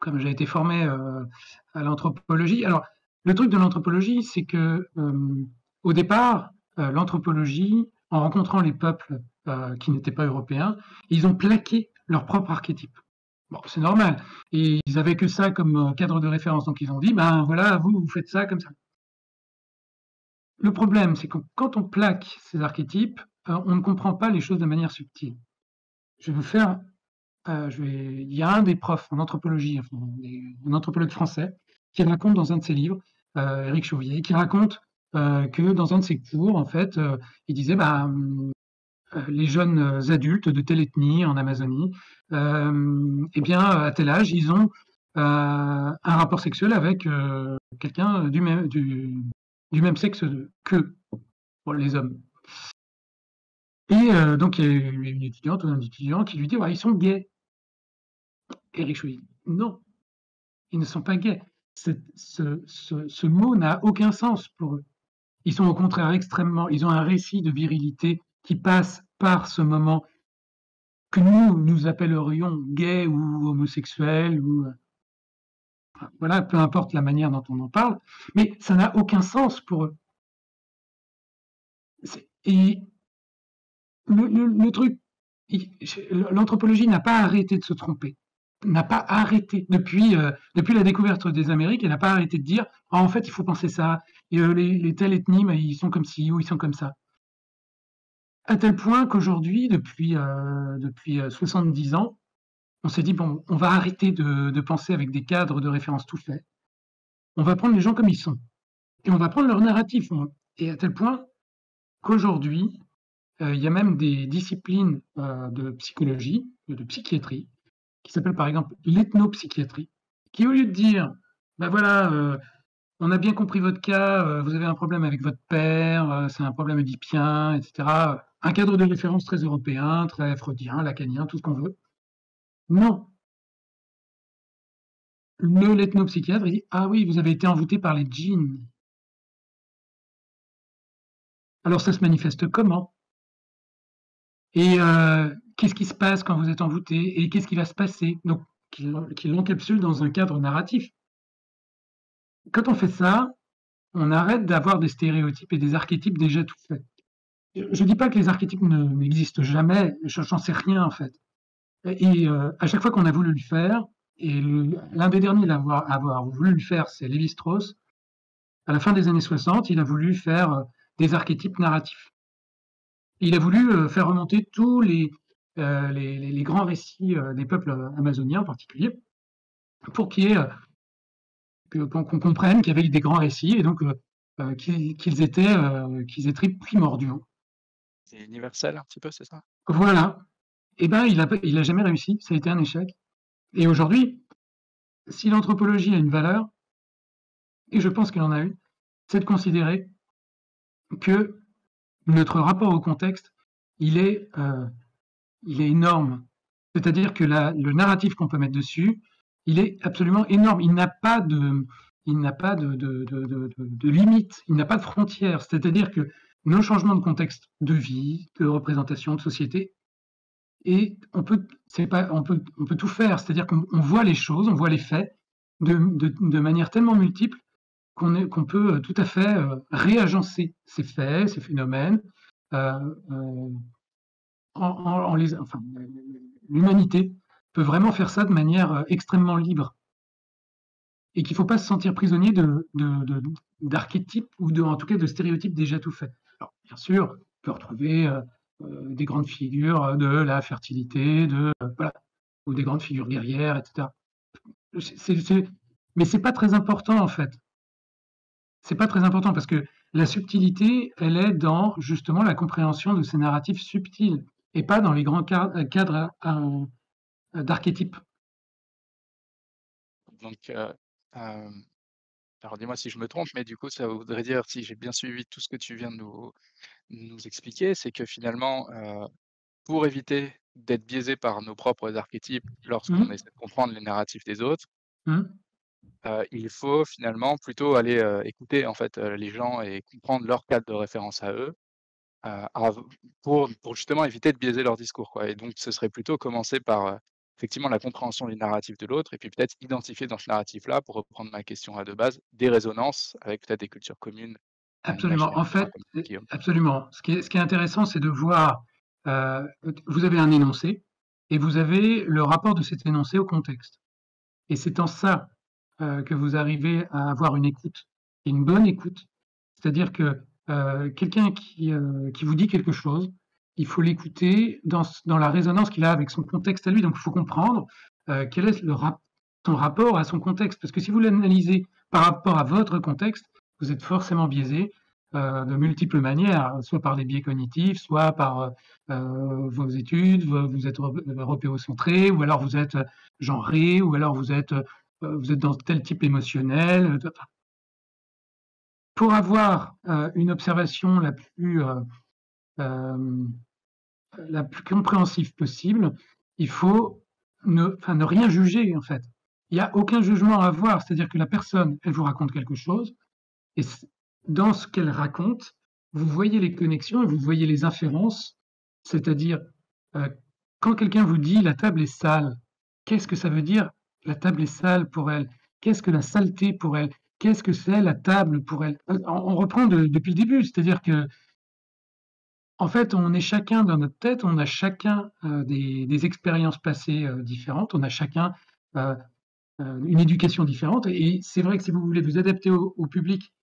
comme j'ai été formé à l'anthropologie, alors le truc de l'anthropologie, c'est que au départ, l'anthropologie, en rencontrant les peuples qui n'étaient pas européens, ils ont plaqué leur propre archétype. Bon, c'est normal. Et ils avaient que ça comme cadre de référence. Donc ils ont dit, ben voilà, vous faites ça comme ça. Le problème, c'est que quand on plaque ces archétypes, on ne comprend pas les choses de manière subtile. Je vais vous faire, il y a un des profs en anthropologie, un anthropologue français, qui raconte dans un de ses livres, Éric Chauvier, qui raconte que dans un de ses cours, en fait, il disait, les jeunes adultes de telle ethnie en Amazonie, eh bien, à tel âge, ils ont un rapport sexuel avec quelqu'un du même sexe qu'eux, pour les hommes. Et donc, il y a une étudiante ou un étudiant qui lui dit, ouais, ils sont gays. Éric Chouy, non, ils ne sont pas gays. Ce mot n'a aucun sens pour eux. Ils sont au contraire ils ont un récit de virilité qui passe par ce moment que nous appellerions gay ou homosexuel, ou voilà, peu importe la manière dont on en parle, mais ça n'a aucun sens pour eux. Et le truc, l'anthropologie n'a pas arrêté de se tromper, n'a pas arrêté depuis la découverte des Amériques, elle n'a pas arrêté de dire ah, en fait il faut penser ça, et, les telles ethnies, mais ils sont comme ci ou ils sont comme ça. À tel point qu'aujourd'hui, depuis 70 ans, on s'est dit bon, on va arrêter de penser avec des cadres de référence tout faits. On va prendre les gens comme ils sont et on va prendre leur narratif. Et à tel point qu'aujourd'hui, il y a même des disciplines de psychologie, de psychiatrie, qui s'appellent par exemple l'ethnopsychiatrie, qui au lieu de dire, ben voilà, on a bien compris votre cas, vous avez un problème avec votre père, c'est un problème oedipien, etc. Un cadre de référence très européen, très freudien, lacanien, tout ce qu'on veut. Non. L'ethnopsychiatre, il dit, ah oui, vous avez été envoûté par les djinns. Alors ça se manifeste comment? Et qu'est-ce qui se passe quand vous êtes envoûté? Et qu'est-ce qui va se passer? Donc, qu'il l'encapsule dans un cadre narratif. Quand on fait ça, on arrête d'avoir des stéréotypes et des archétypes déjà tout faits. Je ne dis pas que les archétypes n'existent jamais, j'en sais rien en fait. Et à chaque fois qu'on a voulu le faire, et l'un des derniers à avoir voulu le faire, c'est Lévi-Strauss, à la fin des années 60, il a voulu faire des archétypes narratifs. Il a voulu faire remonter tous les grands récits des peuples amazoniens en particulier, pour qu'on comprenne qu'il y avait des grands récits et donc qu'ils étaient primordiaux. C'est universel un petit peu, c'est ça? Voilà. Eh ben, il a jamais réussi, ça a été un échec. Et aujourd'hui, si l'anthropologie a une valeur, et je pense qu'elle en a une, c'est de considérer que notre rapport au contexte, il est énorme. C'est-à-dire que le narratif qu'on peut mettre dessus, il est absolument énorme. Il n'a pas de limite, il n'a pas de frontières. C'est-à-dire que nos changements de contexte de vie, de représentation, de société, et on peut tout faire. C'est-à-dire qu'on voit les choses, on voit les faits de manière tellement multiple qu'on peut tout à fait réagencer ces faits, ces phénomènes, l'humanité peut vraiment faire ça de manière extrêmement libre. Et qu'il ne faut pas se sentir prisonnier d'archétypes ou en tout cas de stéréotypes déjà tout faits. Alors, bien sûr, on peut retrouver des grandes figures de la fertilité, voilà, ou des grandes figures guerrières, etc. Mais c'est pas très important en fait. C'est pas très important parce que la subtilité, elle est dans justement la compréhension de ces narratifs subtils et pas dans les grands cadres d'archétypes. Donc, alors dis-moi si je me trompe, mais du coup, ça voudrait dire, si j'ai bien suivi tout ce que tu viens de nous expliquer, c'est que finalement, pour éviter d'être biaisé par nos propres archétypes lorsqu'on essaie de comprendre les narratifs des autres, il faut finalement plutôt aller écouter en fait les gens et comprendre leur cadre de référence à eux, pour justement éviter de biaiser leur discours, quoi. Et donc, ce serait plutôt commencer par effectivement la compréhension du narratif de l'autre, et puis peut-être identifier dans ce narratif-là, pour reprendre ma question de base, des résonances avec peut-être des cultures communes. Absolument. En fait, comme Guillaume. absolument. Ce qui est intéressant, c'est de voir, vous avez un énoncé et vous avez le rapport de cet énoncé au contexte. Et c'est en ça que vous arrivez à avoir une écoute, et une bonne écoute. C'est-à-dire que quelqu'un qui vous dit quelque chose, il faut l'écouter dans la résonance qu'il a avec son contexte à lui. Donc, il faut comprendre quel est son rapport à son contexte. Parce que si vous l'analysez par rapport à votre contexte, vous êtes forcément biaisé de multiples manières, soit par les biais cognitifs, soit par vos études, vous êtes européocentré, ou alors vous êtes genré, ou alors vous êtes dans tel type émotionnel. Pour avoir une observation la plus compréhensive possible, il faut ne rien juger en fait. Il n'y a aucun jugement à avoir, c'est-à-dire que la personne, elle vous raconte quelque chose, et dans ce qu'elle raconte, vous voyez les connexions et vous voyez les inférences, c'est-à-dire quand quelqu'un vous dit la table est sale, qu'est-ce que ça veut dire la table est sale pour elle? Qu'est-ce que la saleté pour elle? Qu'est-ce que c'est la table pour elle? On reprend depuis le début, c'est-à-dire que en fait, on est chacun dans notre tête, on a chacun des expériences passées différentes, on a chacun une éducation différente. Et c'est vrai que si vous voulez vous adapter au public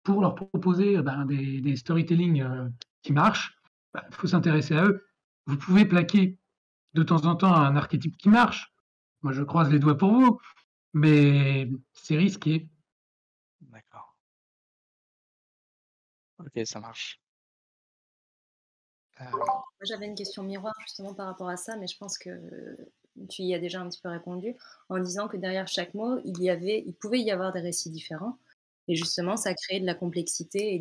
pour leur proposer des storytelling qui marchent, il faut s'intéresser à eux. Vous pouvez plaquer de temps en temps un archétype qui marche. Moi, je croise les doigts pour vous, mais c'est risqué. D'accord. Ok, ça marche. Moi, j'avais une question miroir justement par rapport à ça, mais je pense que tu y as déjà un petit peu répondu en disant que derrière chaque mot, il pouvait y avoir des récits différents. Et justement, ça crée de la complexité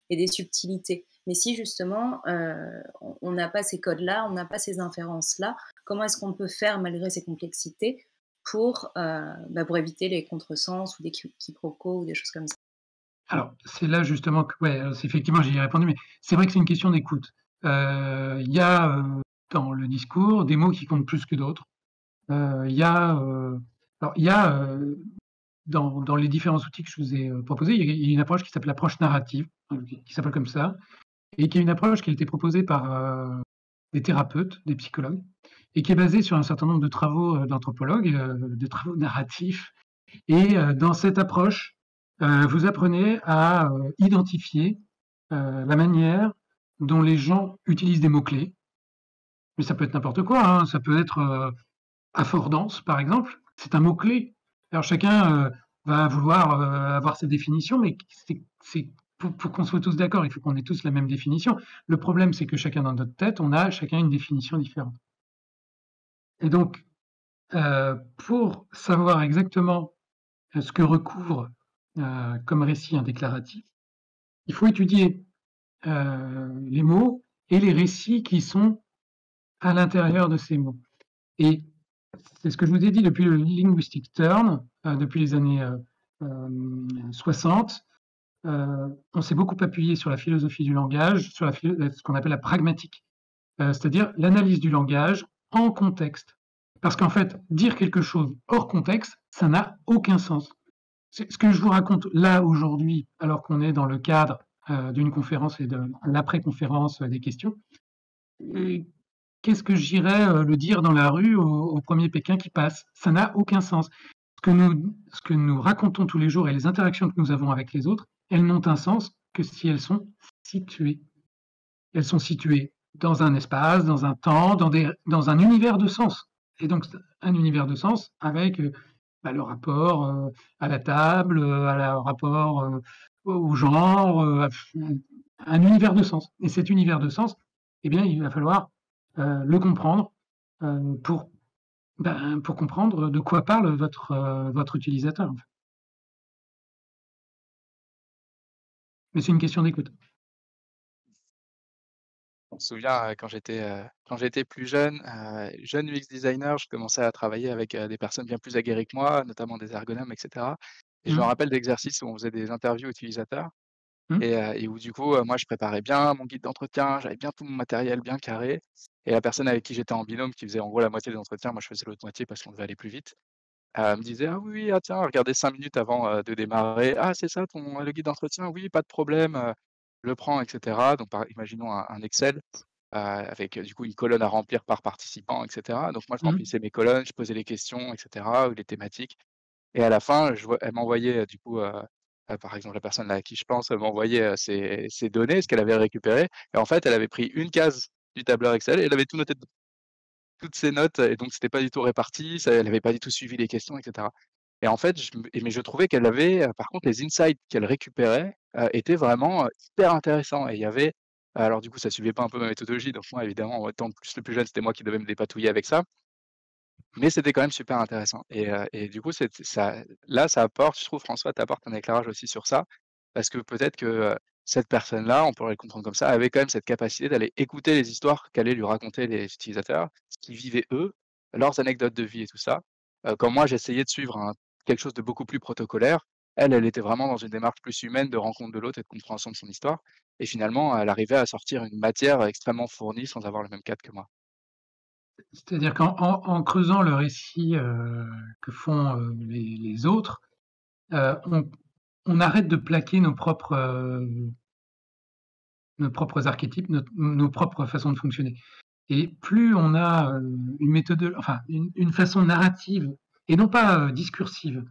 et des subtilités. Mais si justement, on n'a pas ces codes-là, on n'a pas ces inférences-là, comment est-ce qu'on peut faire malgré ces complexités pour éviter les contresens ou des quiproquos ou des choses comme ça? Alors, c'est là justement que, ouais, effectivement, j'y ai répondu, mais c'est vrai que c'est une question d'écoute. Il y a dans le discours des mots qui comptent plus que d'autres. Il y a, alors, il y a dans les différents outils que je vous ai proposés, il y a une approche qui s'appelle l'approche narrative, qui s'appelle comme ça, et qui est une approche qui a été proposée par des thérapeutes, des psychologues, et qui est basée sur un certain nombre de travaux d'anthropologues, de travaux narratifs. Et dans cette approche, vous apprenez à identifier la manière dont les gens utilisent des mots-clés. Mais ça peut être n'importe quoi, hein. Ça peut être affordance, par exemple. C'est un mot-clé. Alors chacun va vouloir avoir sa définition, mais c'est pour qu'on soit tous d'accord, il faut qu'on ait tous la même définition. Le problème, c'est que chacun dans notre tête, on a chacun une définition différente. Et donc, pour savoir exactement ce que recouvre comme récit un déclaratif, il faut étudier les mots et les récits qui sont à l'intérieur de ces mots. Et c'est ce que je vous ai dit depuis le linguistic turn, depuis les années 60. On s'est beaucoup appuyé sur la philosophie du langage, sur ce qu'on appelle la pragmatique, c'est-à-dire l'analyse du langage en contexte. Parce qu'en fait, dire quelque chose hors contexte, ça n'a aucun sens. Ce que je vous raconte là aujourd'hui, alors qu'on est dans le cadre d'une conférence et de l'après-conférence des questions, qu'est-ce que j'irais le dire dans la rue au premier Pékin qui passe? Ça n'a aucun sens. Ce que nous racontons tous les jours et les interactions que nous avons avec les autres, elles n'ont un sens que si elles sont situées. Elles sont situées dans un espace, dans un temps, dans un univers de sens. Et donc, un univers de sens avec le rapport à la table, le rapport au genre, un univers de sens. Et cet univers de sens, eh bien, il va falloir le comprendre pour comprendre de quoi parle votre utilisateur. En fait. Mais c'est une question d'écoute. Je me souviens quand j'étais plus jeune, jeune UX designer, je commençais à travailler avec des personnes bien plus aguerries que moi, notamment des ergonomes, etc. Et je me rappelle d'exercices où on faisait des interviews utilisateurs et où du coup, moi, je préparais bien mon guide d'entretien, j'avais bien tout mon matériel bien carré. Et la personne avec qui j'étais en binôme, qui faisait en gros la moitié des entretiens, moi je faisais l'autre moitié parce qu'on devait aller plus vite, me disait: «Ah oui, oui, ah tiens, regardez 5 minutes avant de démarrer. Ah, c'est ça le guide d'entretien? Oui, pas de problème, je le prends», etc. Donc, imaginons un Excel avec du coup une colonne à remplir par participant, etc. Donc, moi, je remplissais mes colonnes, je posais les questions, etc., ou les thématiques. Et à la fin, elle m'envoyait du coup, par exemple, la personne là à qui je pense, elle m'envoyait ses données, ce qu'elle avait récupéré. Et en fait, elle avait pris une case du tableur Excel et elle avait tout noté dedans. Toutes ses notes et donc c'était pas du tout réparti, elle avait pas du tout suivi les questions, et cetera. Et en fait, mais je trouvais qu'elle avait, par contre les insights qu'elle récupérait, étaient vraiment, hyper intéressants. Et il y avait alors du coup, ça suivait pas un peu ma méthodologie, donc moi évidemment, en étant plus le plus jeune, c'était moi qui devais me dépatouiller avec ça. Mais c'était quand même super intéressant. Et du coup, ça apporte, je trouve, François, tu apportes un éclairage aussi sur ça, parce que peut-être que, cette personne-là, on pourrait le comprendre comme ça, avait quand même cette capacité d'aller écouter les histoires qu'allaient lui raconter les utilisateurs, ce qu'ils vivaient eux, leurs anecdotes de vie et tout ça. Quand moi j'essayais de suivre quelque chose de beaucoup plus protocolaire, elle était vraiment dans une démarche plus humaine de rencontre de l'autre et de compréhension de son histoire. Et finalement, elle arrivait à sortir une matière extrêmement fournie sans avoir le même cadre que moi. C'est-à-dire qu'en creusant le récit que font les autres, on arrête de plaquer nos propres archétypes, nos propres façons de fonctionner. Et plus on a une méthode, enfin une façon narrative, et non pas discursive,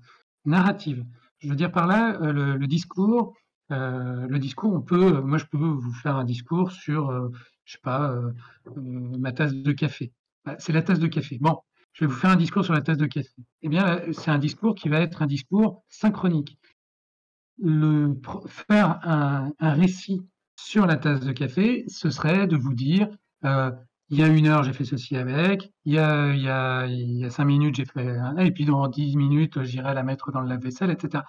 narrative. Je veux dire par là, le discours, moi je peux vous faire un discours sur, je sais pas, ma tasse de café. Bah, c'est la tasse de café. Bon, je vais vous faire un discours sur la tasse de café. Eh bien, c'est un discours qui va être un discours synchronique. Faire un récit sur la tasse de café, ce serait de vous dire, il y a 1 heure, j'ai fait ceci avec, il y a 5 minutes, j'ai fait et puis dans 10 minutes, j'irai la mettre dans le lave-vaisselle, etc.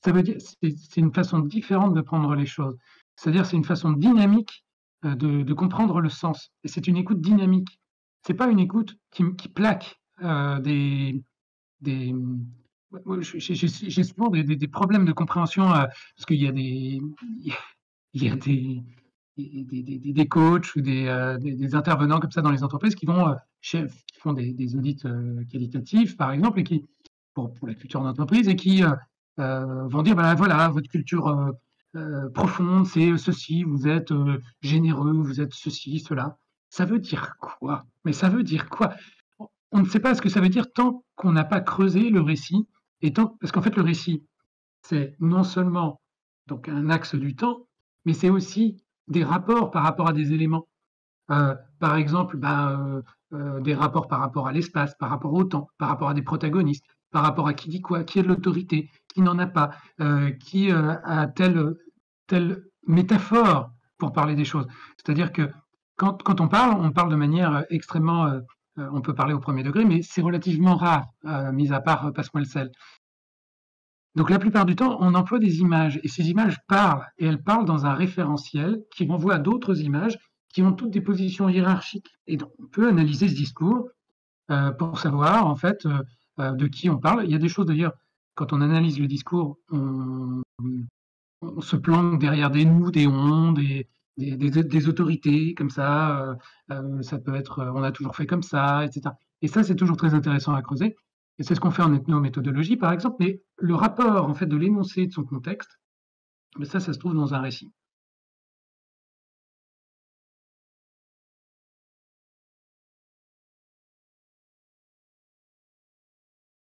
Ça veut dire, c'est une façon différente de prendre les choses. C'est-à-dire, c'est une façon dynamique de comprendre le sens. Et c'est une écoute dynamique. C'est pas une écoute qui plaque des. J'ai souvent des problèmes de compréhension parce qu'il y a il y a des coachs ou des intervenants comme ça dans les entreprises qui font des audits qualitatifs, par exemple, et qui, pour la culture d'entreprise, et qui vont dire, voilà, votre culture profonde, c'est ceci, vous êtes généreux, vous êtes ceci, cela. Ça veut dire quoi? Mais ça veut dire quoi? On ne sait pas ce que ça veut dire tant qu'on n'a pas creusé le récit, parce qu'en fait, le récit, c'est non seulement donc un axe du temps, mais c'est aussi des rapports par rapport à des éléments. Par exemple, des rapports par rapport à l'espace, par rapport au temps, par rapport à des protagonistes, par rapport à qui dit quoi, qui a de l'autorité, qui n'en a pas, qui a telle métaphore pour parler des choses. C'est-à-dire que quand on parle de manière extrêmement... on peut parler au premier degré, mais c'est relativement rare, mis à part Passe-moi le sel. Donc la plupart du temps, on emploie des images, et ces images parlent, et elles parlent dans un référentiel qui renvoie à d'autres images qui ont toutes des positions hiérarchiques. Et donc, on peut analyser ce discours pour savoir, en fait, de qui on parle. Il y a des choses, d'ailleurs, quand on analyse le discours, on se planque derrière des nous, des on, des autorités, comme ça. Ça peut être on a toujours fait comme ça, etc. Et ça, c'est toujours très intéressant à creuser. Et c'est ce qu'on fait en ethnométhodologie, par exemple. Mais le rapport, en fait, de l'énoncé de son contexte, mais ça se trouve dans un récit.